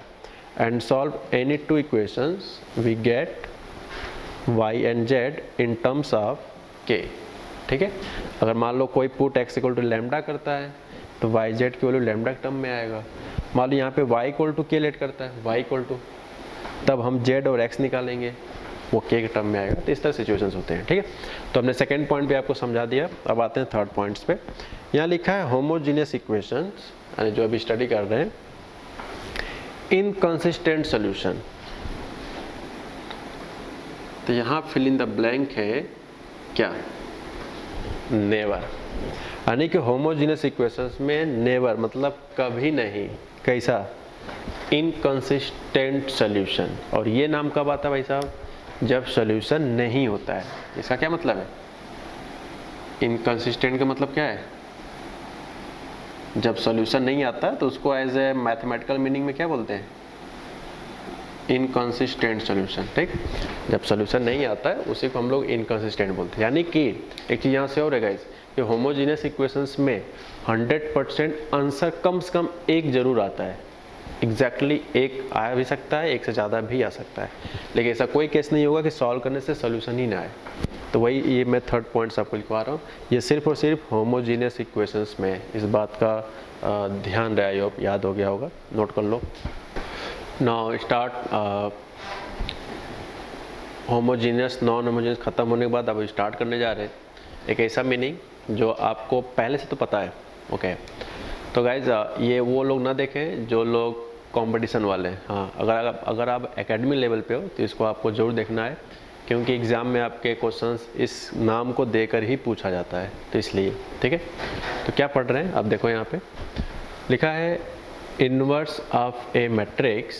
and solve any 2 equations we get y and z in terms of k। ठीक है, अगर मान लो कोई put x equal to lambda करता है तो y z की वैल्यू लैम्डा के टर्म में आएगा। मान लो यहाँ पे y equal to k let करता है, y इक्वल टू, तब हम z और x निकालेंगे, वो k के टर्म में आएगा। तो इस तरह सिचुएशंस होते हैं। ठीक है, तो हमने सेकंड पॉइंट भी आपको समझा दिया, अब आते हैं थर्ड पॉइंट्स पे। यहाँ लिखा है होमोजीनियस इक्वेशंस, यानी जो अभी स्टडी कर रहे हैं, इनकंसिस्टेंट सॉल्यूशन। तो यहाँ फिल इन द ब्लैंक है क्या? नेवर। यानी कि होमोजीनियस इक्वेशंस में नेवर मतलब कभी नहीं, कैसा? Inconsistent solution. और ये नाम कब आता है भाई साहब? जब सॉल्यूशन नहीं होता है। इसका क्या मतलब है? इनकंसिस्टेंट का मतलब क्या है? जब सॉल्यूशन नहीं आता तो उसको एज ए मैथमेटिकल मीनिंग में क्या बोलते हैं? Inconsistent solution. ठीक, जब सॉल्यूशन नहीं आता है उसी को हम लोग इनकंसिस्टेंट बोलते हैं। यानी कि एक चीज़ यहाँ से और है गाइस, कि होमोजीनियस इक्वेशंस में 100% आंसर कम से कम एक जरूर आता है। एग्जैक्टली एक आ भी सकता है, एक से ज़्यादा भी आ सकता है, लेकिन ऐसा कोई केस नहीं होगा कि सॉल्व करने से सॉल्यूशन ही ना आए। तो वही ये मैं थर्ड पॉइंट्स आपको लिखवा रहा हूँ। ये सिर्फ और सिर्फ होमोजीनियस इक्वेशंस में, इस बात का ध्यान रहे, हो याद हो गया होगा, नोट कर लो। Now start homogeneous non homogeneous ख़त्म होने के बाद अब स्टार्ट करने जा रहे हैं एक ऐसा मीनिंग जो आपको पहले से तो पता है। ओके, तो गाइज ये वो लोग ना देखें जो लोग कंपटीशन वाले हैं। हाँ, अगर आप एकेडमी लेवल पे हो तो इसको आपको जरूर देखना है, क्योंकि एग्ज़ाम में आपके क्वेश्चंस इस नाम को देकर ही पूछा जाता है, तो इसलिए। ठीक है, तो क्या पढ़ रहे हैं आप देखो, यहाँ पे लिखा है inverse of A matrix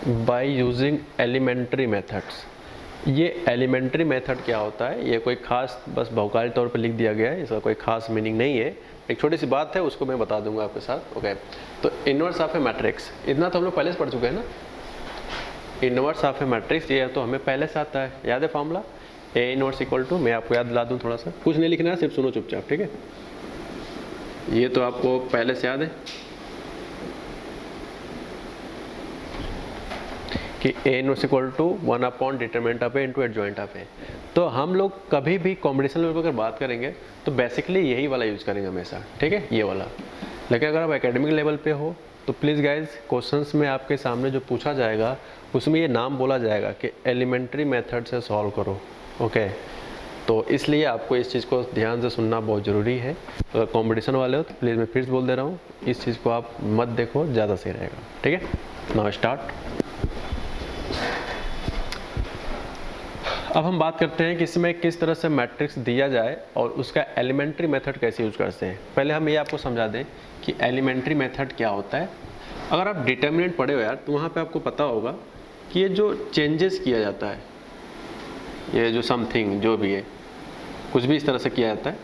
by using elementary methods. ये एलिमेंट्री मेथड क्या होता है, ये कोई खास बस भौकाली तौर पर लिख दिया गया है, इसका कोई खास मीनिंग नहीं है, एक छोटी सी बात है उसको मैं बता दूंगा आपके साथ। ओके, तो इनवर्स ऑफ ए मैट्रिक्स, इतना तो हम लोग पहले से पढ़ चुके हैं ना। इनवर्स ऑफ ए मैट्रिक्स ये तो हमें पहले से आता है, याद है formula A inverse equal to, मैं आपको याद दिला दूं थोड़ा सा, कुछ नहीं लिखना है, सिर्फ सुनो चुपचाप। ठीक है, ये तो आपको पहले से याद है कि A inverse equal to 1 upon determinant of A into adjoint of A. तो हम लोग कभी भी कॉम्बिनेशन लेवल पर अगर बात करेंगे तो बेसिकली यही वाला यूज़ करेंगे हमेशा। ठीक है, ये वाला। लेकिन अगर आप एकेडमिक लेवल पे हो तो प्लीज़ गाइज क्वेश्चंस में आपके सामने जो पूछा जाएगा उसमें ये नाम बोला जाएगा कि एलिमेंट्री मेथड से सॉल्व करो। ओके, तो इसलिए आपको इस चीज़ को ध्यान से सुनना बहुत ज़रूरी है। अगर कॉम्पिटिशन वाले हो तो प्लीज़ मैं फिर से बोल दे रहा हूँ, इस चीज़ को आप मत देखो, ज़्यादा सही रहेगा। ठीक है, नाउ स्टार्ट। अब हम बात करते हैं कि इसमें किस तरह से मैट्रिक्स दिया जाए और उसका एलिमेंट्री मेथड कैसे यूज़ करते हैं। पहले हम ये आपको समझा दें कि एलिमेंट्री मेथड क्या होता है। अगर आप डिटर्मिनेंट पढ़े हो यार तो वहाँ पे आपको पता होगा कि ये जो चेंजेस किया जाता है, ये जो समथिंग जो भी है, कुछ भी इस तरह से किया जाता है,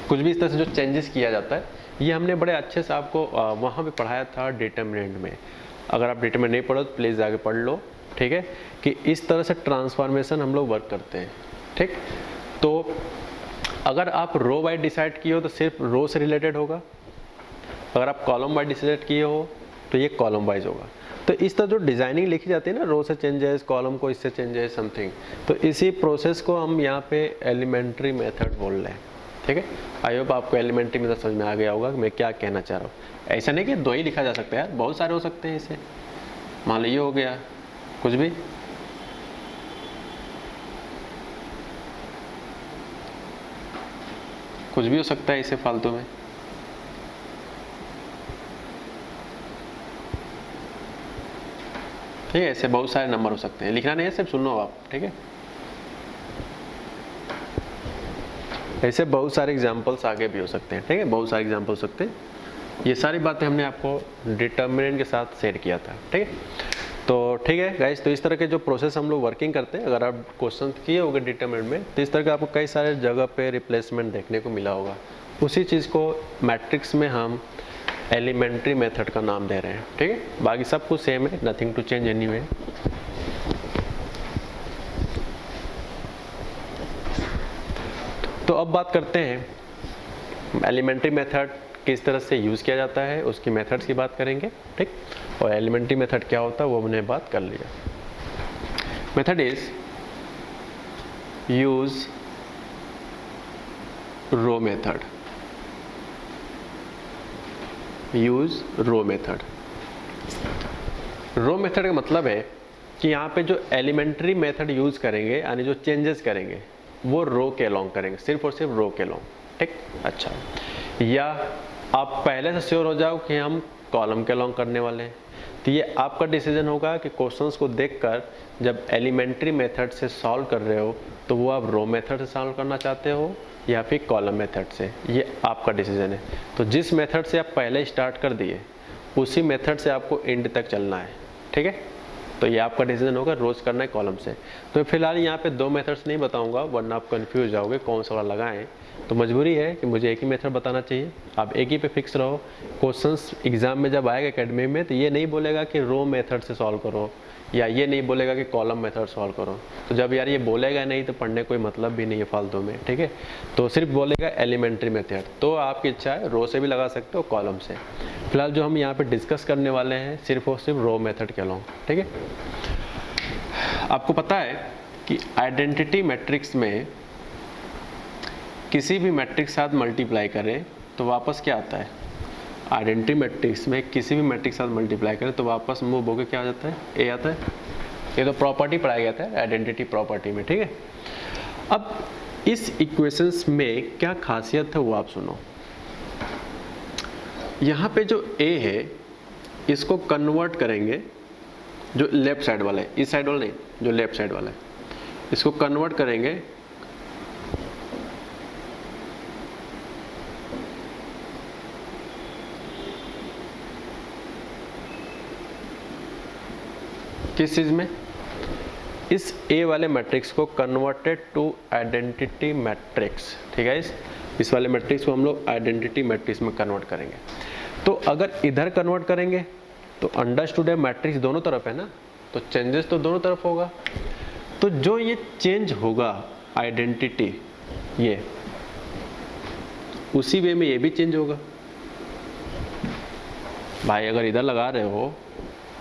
कुछ भी इस तरह से जो चेंजेस किया जाता है, ये हमने बड़े अच्छे से आपको वहाँ पे पढ़ाया था डिटर्मिनेंट में। अगर आप डिटरमिनेंट नहीं पढ़ो तो प्लीज़ आगे पढ़ लो। ठीक है, कि इस तरह से ट्रांसफॉर्मेशन हम लोग वर्क करते हैं। ठीक, तो अगर आप रो वाइज डिसाइड किए हो तो सिर्फ रो से रिलेटेड होगा, अगर आप कॉलम वाइज डिसाइड किए हो तो ये कॉलम वाइज होगा। तो इस तरह जो डिज़ाइनिंग लिखी जाती है ना, रो से चेंजेस, कॉलम को इससे चेंजेस समथिंग, तो इसी प्रोसेस को हम यहाँ पे एलिमेंट्री मेथड बोल रहे हैं। ठीक है, आई होप आपको एलिमेंट्री मेथड समझ में आ गया होगा कि मैं क्या कहना चाह रहा हूँ। ऐसा नहीं कि दो ही लिखा जा सकता है यार, बहुत सारे हो सकते हैं इसे। मान लो ये हो गया, कुछ भी, कुछ भी हो सकता है इसे फालतू में। ठीक है, ऐसे बहुत सारे नंबर हो सकते हैं, लिखना नहीं है, सिर्फ सुनो आप। ठीक है, ऐसे बहुत सारे एग्जाम्पल्स आगे भी हो सकते हैं। ठीक है, बहुत सारे एग्जाम्पल हो सकते हैं। ये सारी बातें हमने आपको डिटर्मिनेंट के साथ शेयर किया था। ठीक है, तो ठीक है गाइस, तो इस तरह के जो प्रोसेस हम लोग वर्किंग करते हैं, अगर आप क्वेश्चन किए होंगे डिटर्मिनेंट में तो इस तरह का आपको कई सारे जगह पे रिप्लेसमेंट देखने को मिला होगा। उसी चीज़ को मैट्रिक्स में हम एलिमेंट्री मेथड का नाम दे रहे हैं। ठीक है, बाकी सब कुछ सेम है, नथिंग टू चेंज एनीवे। तो अब बात करते हैं एलिमेंट्री मेथड किस तरह से यूज़ किया जाता है, उसकी मेथड्स की बात करेंगे। ठीक, और एलिमेंट्री मेथड क्या होता है वो हमने बात कर लिया। Method is use row method, use row method. Row method का मतलब है कि यहाँ पे जो एलिमेंट्री मेथड यूज करेंगे, यानी जो चेंजेस करेंगे वो रो के अलोंग करेंगे, सिर्फ और सिर्फ रो के अलोंग। ठीक, अच्छा, या आप पहले से श्योर हो जाओ कि हम कॉलम के अलोंग करने वाले हैं, तो ये आपका डिसीजन होगा कि क्वेश्चंस को देखकर जब एलिमेंट्री मेथड से सॉल्व कर रहे हो तो वो आप रो मेथड से सॉल्व करना चाहते हो या फिर कॉलम मेथड से, ये आपका डिसीजन है। तो जिस मेथड से आप पहले स्टार्ट कर दिए उसी मेथड से आपको एंड तक चलना है। ठीक है, तो ये आपका डिसीजन होगा रोज करना है कॉलम से। तो फिलहाल यहाँ पे दो मेथड्स नहीं बताऊंगा वरना आप कंफ्यूज जाओगे कौन सा वाला लगाएं, तो मजबूरी है कि मुझे एक ही मेथड बताना चाहिए। आप एक ही पे फिक्स रहो। क्वेश्चंस एग्जाम में जब आएगा एकेडमी में तो ये नहीं बोलेगा कि रो मेथड से सॉल्व करो या ये नहीं बोलेगा कि कॉलम मेथड सॉल्व करो। तो जब यार ये बोलेगा नहीं तो पढ़ने कोई मतलब भी नहीं है फालतू में। ठीक है, तो सिर्फ बोलेगा एलिमेंट्री मेथड, तो आपकी इच्छा है रो से भी लगा सकते हो कॉलम से। फिलहाल जो हम यहाँ पे डिस्कस करने वाले हैं सिर्फ और सिर्फ रो मेथड के अलोंग। ठीक है, आपको पता है कि आइडेंटिटी मैट्रिक्स में किसी भी मैट्रिक्स साथ मल्टीप्लाई करें तो वापस क्या आता है। आइडेंटिटी मैट्रिक्स में किसी भी मैट्रिक्स साथ मल्टीप्लाई करें तो वापस मूव होकर क्या आ जाता है, ए आता है। ये तो प्रॉपर्टी पढ़ाया गया था आइडेंटिटी प्रॉपर्टी में। ठीक है, अब इस इक्वेशंस में क्या खासियत है वो आप सुनो। यहाँ पे जो a है इसको कन्वर्ट करेंगे, जो लेफ्ट साइड वाला है, इस साइड वाला नहीं, जो लेफ्ट साइड वाला है, इसको कन्वर्ट करेंगे किस चीज में, इस A वाले मैट्रिक्स को कन्वर्टेड टू आइडेंटिटी मैट्रिक्स, ठीक है। इस वाले मैट्रिक्स को हम लोग आइडेंटिटी मैट्रिक्स में कन्वर्ट करेंगे। तो अगर इधर कन्वर्ट करेंगे तो अंडरस्टूड है मैट्रिक्स दोनों तरफ है ना, तो चेंजेस तो दोनों तरफ होगा। तो जो ये चेंज होगा आइडेंटिटी, ये उसी वे में ये भी चेंज होगा। भाई अगर इधर लगा रहे हो,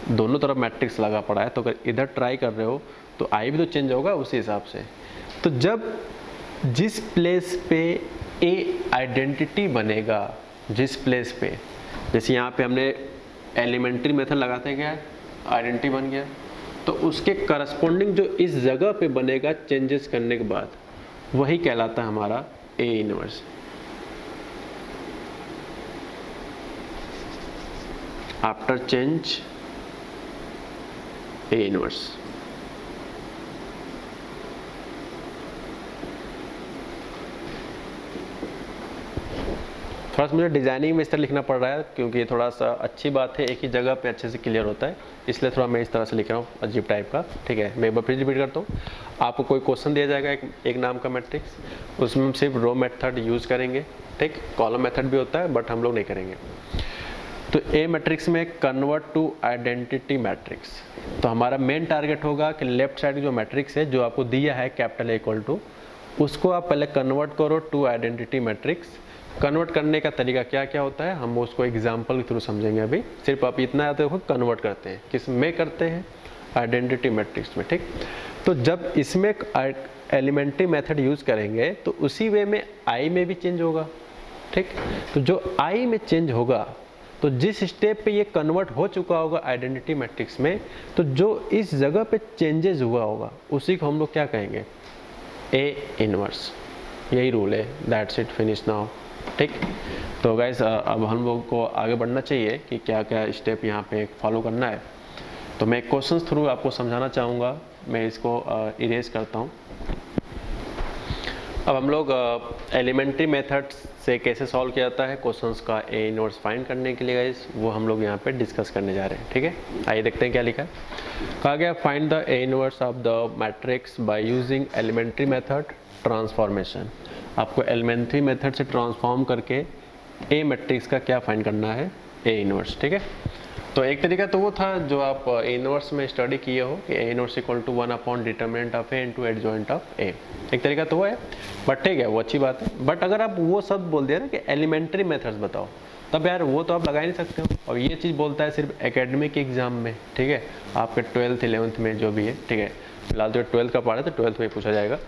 दोनों तरफ मैट्रिक्स लगा पड़ा है, तो अगर इधर ट्राई कर रहे हो तो आई भी तो चेंज होगा उसी हिसाब से। तो जब जिस प्लेस पे ए आइडेंटिटी बनेगा, जिस प्लेस पे, जैसे यहाँ पे हमने एलिमेंट्री मेथड लगाते हैं, क्या आइडेंटिटी बन गया, तो उसके करस्पॉन्डिंग जो इस जगह पे बनेगा चेंजेस करने के बाद, वही कहलाता है हमारा A inverse. After change A inverse. थोड़ा सा मुझे डिजाइनिंग में इस तरह लिखना पड़ रहा है क्योंकि ये थोड़ा सा अच्छी बात है, एक ही जगह पे अच्छे से क्लियर होता है, इसलिए थोड़ा मैं इस तरह से लिख रहा हूँ अजीब टाइप का, ठीक है। मैं एक बार फिर रिपीट करता हूँ। आपको कोई क्वेश्चन दिया जाएगा एक नाम का मैट्रिक्स, उसमें हम सिर्फ रो मेथड यूज करेंगे, ठीक। कॉलम मेथड भी होता है बट हम लोग नहीं करेंगे। तो ए मैट्रिक्स में कन्वर्ट टू आइडेंटिटी मैट्रिक्स, तो हमारा मेन टारगेट होगा कि लेफ्ट साइड जो मैट्रिक्स है जो आपको दिया है कैपिटल ए इक्वल टू, उसको आप पहले कन्वर्ट करो टू आइडेंटिटी मैट्रिक्स। कन्वर्ट करने का तरीका क्या क्या होता है हम उसको एग्जाम्पल के थ्रू समझेंगे। अभी सिर्फ आप इतना याद रखो, कन्वर्ट करते हैं किस में, करते हैं आइडेंटिटी मैट्रिक्स में, ठीक। तो जब इसमें एलिमेंट्री मेथड यूज करेंगे तो उसी वे में आई में भी चेंज होगा, ठीक। तो जो आई में चेंज होगा, तो जिस स्टेप पे ये कन्वर्ट हो चुका होगा आइडेंटिटी मैट्रिक्स में, तो जो इस जगह पे चेंजेस हुआ होगा उसी को हम लोग क्या कहेंगे, ए इनवर्स। यही रूल है, दैट्स इट, फिनिश नाउ, ठीक। तो गाइस अब हम लोग को आगे बढ़ना चाहिए कि क्या क्या स्टेप यहाँ पे फॉलो करना है। तो मैं क्वेश्चन थ्रू आपको समझाना चाहूँगा, मैं इसको इरेज करता हूँ। अब हम लोग एलिमेंट्री मेथड से कैसे सॉल्व किया जाता है क्वेश्चंस का ए इनवर्स फाइंड करने के लिए गाइस, वो हम लोग यहाँ पे डिस्कस करने जा रहे हैं, ठीक है। आइए देखते हैं क्या लिखा है। कहा गया find the A inverse of the matrix by using elementary method transformation. आपको एलिमेंट्री मेथड से ट्रांसफॉर्म करके ए मैट्रिक्स का क्या फाइंड करना है, ए इनवर्स, ठीक है। तो एक तरीका तो वो था जो आप ए इनवर्स में स्टडी किए हो कि A inverse equal to 1 upon determinant of A into adjoint of A, एक तरीका तो वो है, बट ठीक है वो अच्छी बात है। बट अगर आप वो सब बोल दिया ना कि एलिमेंट्री मेथड्स बताओ, तब यार वो तो आप लगा ही नहीं सकते हो। और ये चीज़ बोलता है सिर्फ एकेडमिक एग्जाम में, ठीक है, आपके 12th 11th में जो भी है, ठीक है। फिलहाल तो 12th का पार्ट है तो 12th में पूछा जाएगा।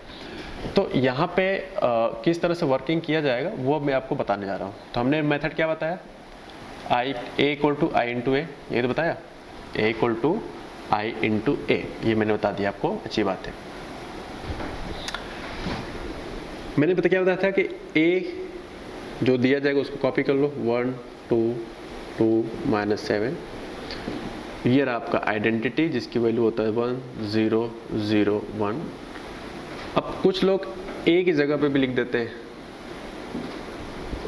तो यहाँ पे किस तरह से वर्किंग किया जाएगा वो मैं आपको बताने जा रहा हूँ। तो हमने मेथड क्या बताया, आई ए इक्वल टू आई इंटू ए, ये तो बताया, ए इक्वल टू आई इंटू ए, ये मैंने बता दिया आपको, अच्छी बात है। मैंने क्या बताया था कि ए जो दिया जाएगा उसको कॉपी कर लो, 1 2 2 -7, ये रहा आपका आइडेंटिटी जिसकी वैल्यू होता है 1 0 0 1। अब कुछ लोग ए की जगह पे भी लिख देते हैं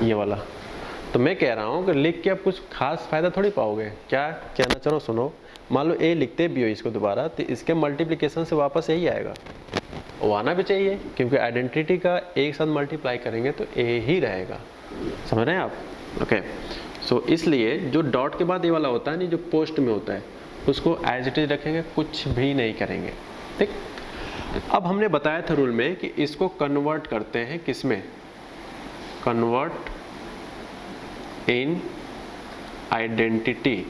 ये वाला, तो मैं कह रहा हूँ कि लिख के आप कुछ खास फायदा थोड़ी पाओगे। क्या कहना चाहो सुनो, मान लो ए लिखते भी हो इसको दोबारा, तो इसके मल्टीप्लिकेशन से वापस यही आएगा, वो आना भी चाहिए क्योंकि आइडेंटिटी का एक साथ मल्टीप्लाई करेंगे तो ए ही रहेगा, समझ रहे हैं आप, ओके। सो इसलिए जो डॉट के बाद ये वाला होता है नहीं, जो पोस्ट में होता है, उसको एज इट इज रखेंगे, कुछ भी नहीं करेंगे, ठीक। अब हमने बताया था रूल में कि इसको कन्वर्ट करते हैं किसमें, कन्वर्ट इन आइडेंटिटी,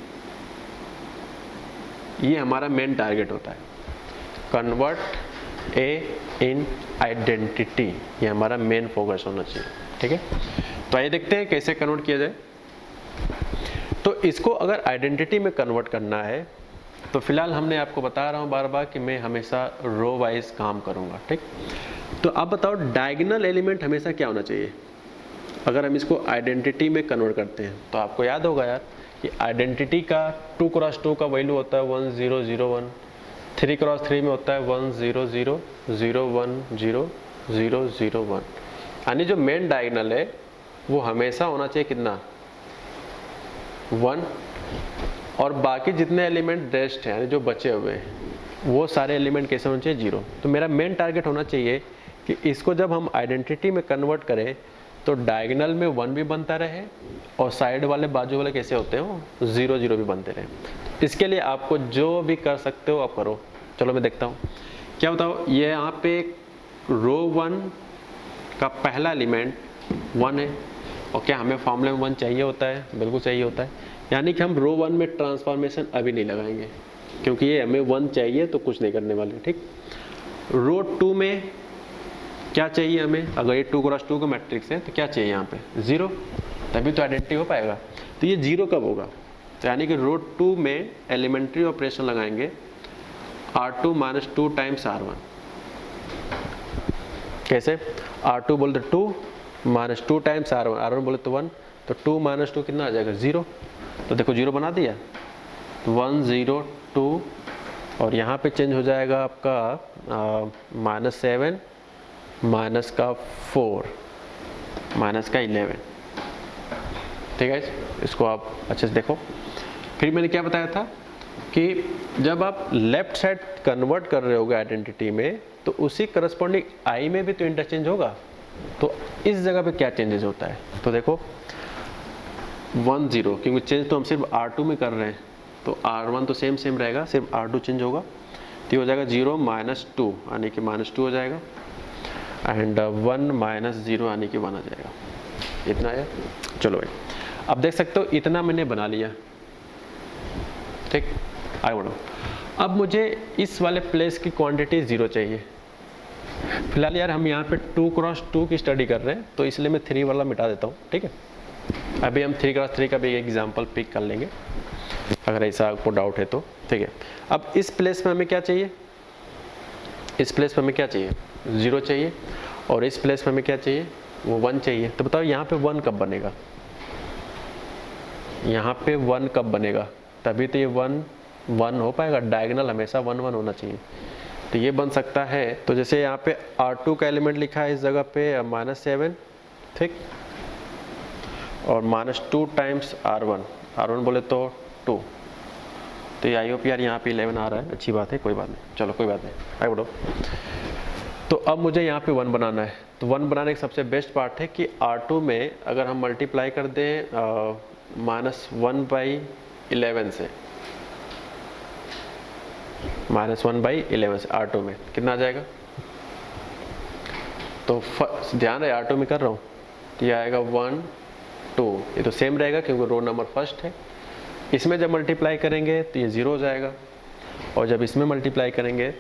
ये हमारा मेन टारगेट होता है, कन्वर्ट ए इन आइडेंटिटी, ये हमारा मेन फोकस होना चाहिए, ठीक है। तो आइए देखते हैं कैसे कन्वर्ट किया जाए। तो इसको अगर आइडेंटिटी में कन्वर्ट करना है तो फिलहाल हमने आपको बता रहा हूँ बार बार कि मैं हमेशा रो वाइज काम करूँगा, ठीक। तो अब बताओ डायगोनल एलिमेंट हमेशा क्या होना चाहिए। अगर हम इसको आइडेंटिटी में कन्वर्ट करते हैं तो आपको याद होगा यार कि आइडेंटिटी का 2 क्रॉस 2 का वैल्यू होता है 1 0 0 1, 3 क्रॉस 3 में होता है 1 0 0 0 1 0 0 0 1। यानी जो मेन डायगोनल है वो हमेशा होना चाहिए कितना, 1, और बाकी जितने एलिमेंट रेस्ट हैं यानी जो बचे हुए हैं वो सारे एलिमेंट कैसे होने चाहिए, 0। तो मेरा मेन टारगेट होना चाहिए कि इसको जब हम आइडेंटिटी में कन्वर्ट करें तो डायगोनल में 1 भी बनता रहे और साइड वाले बाजू वाले कैसे होते हैं वो 0 0 भी बनते रहे। इसके लिए आपको जो भी कर सकते हो आप करो। चलो मैं देखता हूँ क्या बताओ। ये यहाँ पे रो 1 का पहला एलिमेंट 1 है और क्या हमें फॉर्मूले में 1 चाहिए होता है, बिल्कुल चाहिए होता है। यानी कि हम रो 1 में ट्रांसफॉर्मेशन अभी नहीं लगाएंगे क्योंकि ये हमें 1 चाहिए तो कुछ नहीं करने वाले, ठीक। रो 2 में क्या चाहिए हमें, अगर ये 2 क्रॉस 2 का मैट्रिक्स है तो क्या चाहिए यहाँ पे 0, तभी तो आइडेंटिटी हो पाएगा। तो ये 0 कब होगा, तो यानी कि रो 2 में एलिमेंट्री ऑपरेशन लगाएंगे R2 - 2 टाइम्स R1। कैसे, R2 बोले तो 2 - 2 टाइम्स R1, R1 बोले तो 1, तो 2 - 2 कितना आ जाएगा 0। तो देखो 0 बना दिया, 1 0 2, और यहाँ पे चेंज हो जाएगा आपका -7 -4 -11। ठीक है, इसको आप अच्छे से देखो। फिर मैंने क्या बताया था कि जब आप लेफ्ट साइड कन्वर्ट कर रहे होगे आइडेंटिटी में तो उसी करस्पॉन्डिंग आई में भी तो इंटरचेंज होगा। तो इस जगह पे क्या चेंजेस होता है, तो देखो 1 0, क्योंकि चेंज तो हम सिर्फ R2 में कर रहे हैं तो R1 तो सेम रहेगा, सिर्फ R2 चेंज होगा। तो ये हो जाएगा 0 - 2 यानी कि -2 हो जाएगा, एंड 1 - 0 यानी कि 1 आ जाएगा। इतना है। चलो भाई अब देख सकते हो इतना मैंने बना लिया, ठीक। आगे बढ़ो। अब मुझे इस वाले प्लेस की क्वांटिटी 0 चाहिए। फिलहाल यार हम यहाँ पे 2 क्रॉस 2 की स्टडी कर रहे हैं तो इसलिए मैं 3 वाला मिटा देता हूँ, ठीक है। अभी हम 3 क्रॉस 3 का भी एग्जाम्पल पिक कर लेंगे अगर ऐसा आपको डाउट है तो, ठीक है। अब इस प्लेस में हमें क्या चाहिए, इस प्लेस में हमें क्या चाहिए 0 चाहिए, और इस प्लेस में हमें क्या चाहिए वो 1 चाहिए। तो बताओ यहाँ पे 1 कब बनेगा, यहाँ पे 1 कब बनेगा, तभी तो ये 1 1 हो पाएगा। डायगोनल हमेशा 1 1 होना चाहिए। तो ये बन सकता है, तो जैसे यहाँ पे R2 का एलिमेंट लिखा है इस जगह पे -7, ठीक, और -2 टाइम्स R1 बोले तो 2। तो ये आई होप यार यहाँ पे 11 आ रहा है, अच्छी बात है, कोई बात नहीं, चलो कोई बात नहीं, आगे बढ़ो। तो अब मुझे यहाँ पे 1 बनाना है। तो 1 बनाने का सबसे बेस्ट पार्ट है कि R2 में अगर हम मल्टीप्लाई कर दें -1/11 से, -1/11 से R2 में कितना आ जाएगा। तो ध्यान रहे R2 में कर रहा हूँ, तो ये आएगा 1 2, ये तो सेम रहेगा क्योंकि रो नंबर फर्स्ट है। इसमें जब मल्टीप्लाई करेंगे तो ये 0 हो जाएगा, और जब इसमें मल्टीप्लाई करेंगे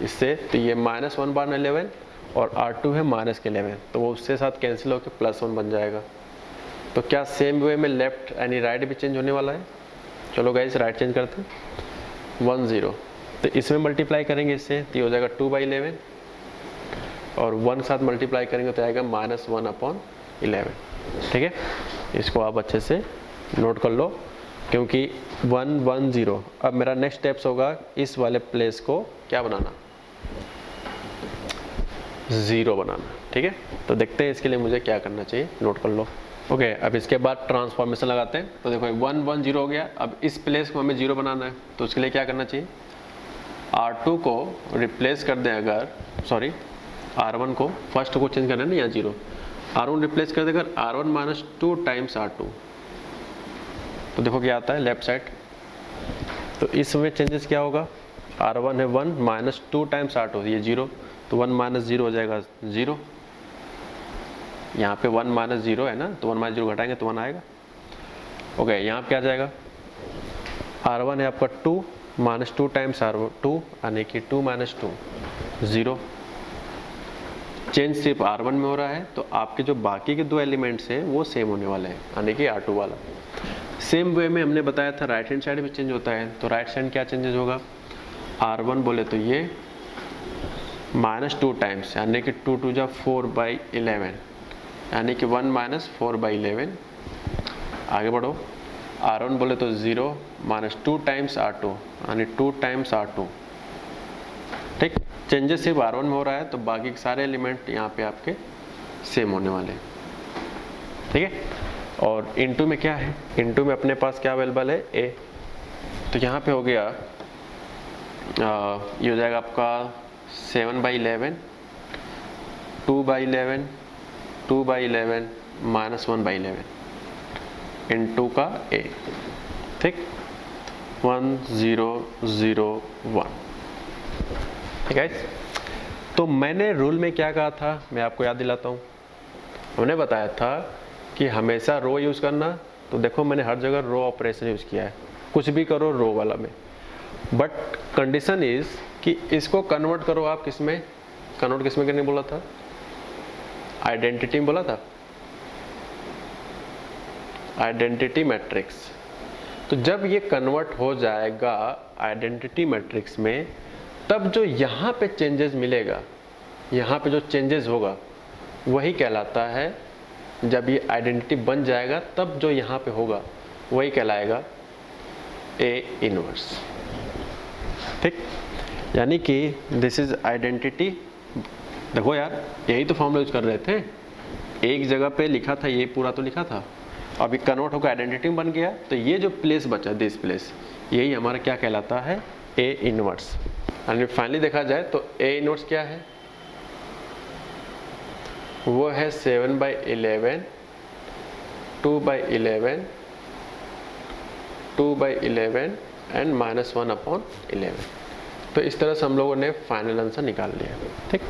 इससे तो ये -1/11 और R2 है -11, तो वो उससे साथ कैंसिल होकर +1 बन जाएगा। तो क्या सेम वे में लेफ्ट यानी राइट भी चेंज होने वाला है। चलो गाइस राइट चेंज करते हैं, 1 0, तो इसमें मल्टीप्लाई करेंगे इससे तो ये हो जाएगा 2/11, और 1 साथ मल्टीप्लाई करेंगे तो आएगा -1/11, ठीक है। इसको आप अच्छे से नोट कर लो क्योंकि 1 1 0। अब मेरा नेक्स्ट स्टेप्स होगा इस वाले प्लेस को क्या बनाना, 0 बनाना, ठीक है। तो देखते हैं इसके लिए मुझे क्या करना चाहिए, नोट कर लो। ओके, अब इसके बाद ट्रांसफॉर्मेशन लगाते हैं। तो देखो 1 1 0 हो गया। अब इस प्लेस को हमें 0 बनाना है तो उसके लिए क्या करना चाहिए, R2 को रिप्लेस कर दें, अगर सॉरी R1 को फर्स्ट को चेंज करना है ना, यहाँ 0, R1 रिप्लेस कर दें अगर R1 - 2 टाइम्स R2, तो देखो क्या आता है लेफ्ट साइड। तो इसमें चेंजेस क्या होगा, R1 है 1 - 2 टाइम्स R2, ये 0, तो 1 - 0 हो जाएगा 0। यहाँ पे 1 - 0 है ना, तो 1 - 0 घटाएंगे तो 1 आएगा। ओके, यहाँ पे क्या जाएगा, R1 है आपका 2 - 2 टाइम्स R2 यानी कि 2 - 2 0। चेंज सिर्फ R1 में हो रहा है तो आपके जो बाकी के 2 एलिमेंट्स हैं वो सेम होने वाले हैं यानी कि R2 वाला। सेम वे में हमने बताया था राइट हैंड साइड में चेंज होता है, तो राइट साइड क्या चेंजेस होगा, R1 बोले तो ये -2 टाइम्स, यानी कि 2 2 जा 4/11, यानी कि 1 - 4/11। आगे बढ़ो, R1 बोले तो 0 -2 टाइम्स R2, यानी 2 टाइम्स R2। ठीक, चेंजेस सिर्फ R1 में हो रहा है, तो बाकी के सारे एलिमेंट यहाँ पे आपके सेम होने वाले हैं। ठीक है, और इनटू में क्या है, इनटू में अपने पास क्या अवेलेबल है, A। तो यहाँ पे हो गया ये हो जाएगा आपका 7/11, 2/11, 2/11 -1/11 इनटू का A। ठीक, 1 0 0 1। ठीक है, तो मैंने रूल में क्या कहा था, मैं आपको याद दिलाता हूँ। हमने बताया था कि हमेशा रो यूज़ करना, तो देखो मैंने हर जगह रो ऑपरेशन यूज़ किया है, कुछ भी करो रो वाला में। बट कंडीशन इज कि इसको कन्वर्ट करो आप किस में, कन्वर्ट किस में करने बोला था, आइडेंटिटी में बोला था, आइडेंटिटी मैट्रिक्स। तो जब ये कन्वर्ट हो जाएगा आइडेंटिटी मैट्रिक्स में, तब जो यहाँ पे चेंजेस मिलेगा, यहाँ पे जो चेंजेस होगा वही कहलाता है, जब ये आइडेंटिटी बन जाएगा तब जो यहाँ पे होगा वही कहलाएगा A इनवर्स। ठीक, यानी कि दिस इज आइडेंटिटी। देखो यार, यही तो फॉर्मूला यूज कर रहे थे, एक जगह पे लिखा था, ये पूरा तो लिखा था, अभी कन्वर्ट होकर आइडेंटिटी बन गया, तो ये जो प्लेस बचा, दिस प्लेस, यही हमारा क्या कहलाता है, A इनवर्स। यानी फाइनली देखा जाए तो A इनवर्स क्या है, वो है 7/11, 2/11, 2/11 एंड -1/11। तो इस तरह से हम लोगों ने फाइनल आंसर निकाल लिया। ठीक,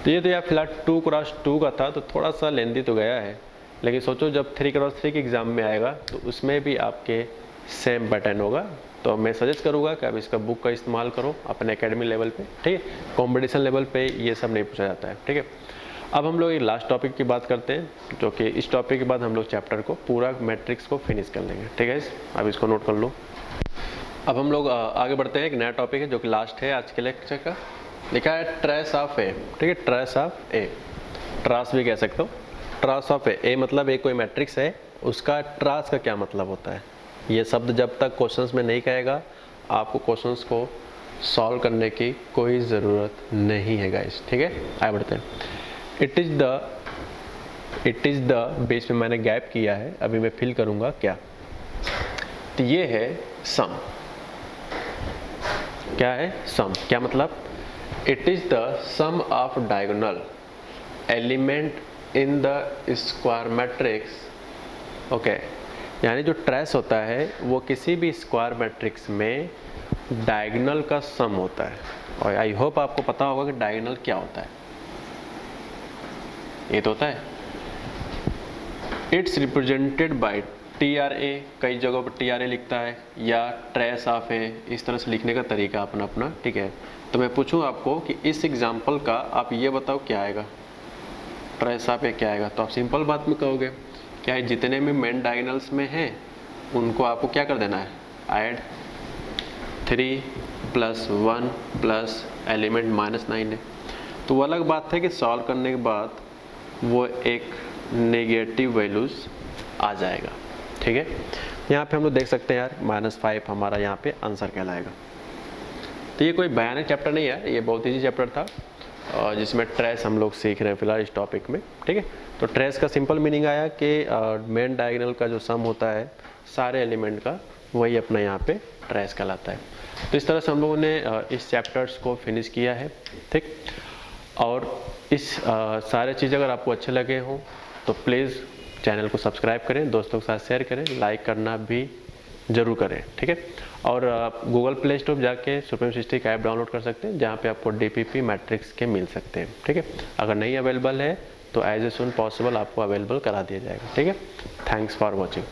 तो ये तो यार फिलहाल 2x2 का था, तो थोड़ा सा लेंदी तो गया है, लेकिन सोचो जब 3x3 के एग्ज़ाम में आएगा तो उसमें भी आपके सेम पैटर्न होगा। तो मैं सजेस्ट करूँगा कि आप इसका बुक का इस्तेमाल करो अपने एकेडमी लेवल पे। ठीक है, कॉम्पिटिशन लेवल पे ये सब नहीं पूछा जाता है। ठीक है, अब हम लोग एक लास्ट टॉपिक की बात करते हैं, जो कि इस टॉपिक के बाद हम लोग चैप्टर को पूरा मैट्रिक्स को फिनिश कर लेंगे। ठीक है, अब इसको नोट कर लो। अब हम लोग आगे बढ़ते हैं, एक नया टॉपिक है जो कि लास्ट है आज के लेक्चर का, लिखा है ट्रेस ऑफ ए। ठीक है, ट्रेस ऑफ ए, ट्रास भी कह सकते हो। ट्रास ऑफ ए मतलब एक कोई मैट्रिक्स है, उसका ट्रास का क्या मतलब होता है, ये शब्द जब तक क्वेश्चंस में नहीं कहेगा आपको क्वेश्चंस को सॉल्व करने की कोई ज़रूरत नहीं है गाइस। ठीक है, आगे बढ़ते हैं। इट इज़ द बेस में मैंने गैप किया है, अभी मैं फिल करूँगा क्या। तो ये है सम। क्या है सम, क्या मतलब, it is the sum of diagonal element in the square matrix. Okay, यानी जो ट्रेस होता है वो किसी भी स्क्वायर मैट्रिक्स में डायगोनल का सम होता है। और आई होप आपको पता होगा कि डायगोनल क्या होता है। ये तो होता है, इट्स रिप्रेजेंटेड बाय TRA, कई जगहों पर TRA लिखता है, या ट्रेस ऑफ ए, इस तरह से लिखने का तरीका अपना अपना। ठीक है, तो मैं पूछूं आपको कि इस एग्जाम्पल का आप ये बताओ क्या आएगा, ट्रेस ऑफ ए क्या आएगा। तो आप सिंपल बात में कहोगे क्या है, जितने भी मेन डायगोनल्स में हैं उनको आपको क्या कर देना है, ऐड 3 + 1 प्लस एलिमेंट -9 है। तो वो अलग बात है कि सॉल्व करने के बाद वो एक नेगेटिव वैल्यूज आ जाएगा। ठीक है, यहाँ पे हम लोग देख सकते हैं यार -5 हमारा यहाँ पे आंसर कहलाएगा। तो ये कोई भयानक चैप्टर नहीं है, ये बहुत ईजी चैप्टर था जिसमें ट्रेस हम लोग सीख रहे हैं फिलहाल इस टॉपिक में। ठीक है, तो ट्रेस का सिंपल मीनिंग आया कि मेन डायगोनल का जो सम होता है सारे एलिमेंट का, वही अपना यहाँ पे ट्रेस कहलाता है। तो इस तरह से हम लोगों ने इस चैप्टर्स को फिनिश किया है। ठीक, और इस सारे चीज़ अगर आपको अच्छे लगे हों तो प्लीज़ चैनल को सब्सक्राइब करें, दोस्तों के साथ शेयर करें, लाइक करना भी ज़रूर करें। ठीक है, और गूगल प्ले स्टोर जाके सुप्रीम सिस्टी का ऐप डाउनलोड कर सकते हैं, जहाँ पे आपको DPP मैट्रिक्स के मिल सकते हैं। ठीक है, अगर नहीं अवेलेबल है तो एज ए सून पॉसिबल आपको अवेलेबल करा दिया जाएगा। ठीक है, थैंक्स फॉर वॉचिंग।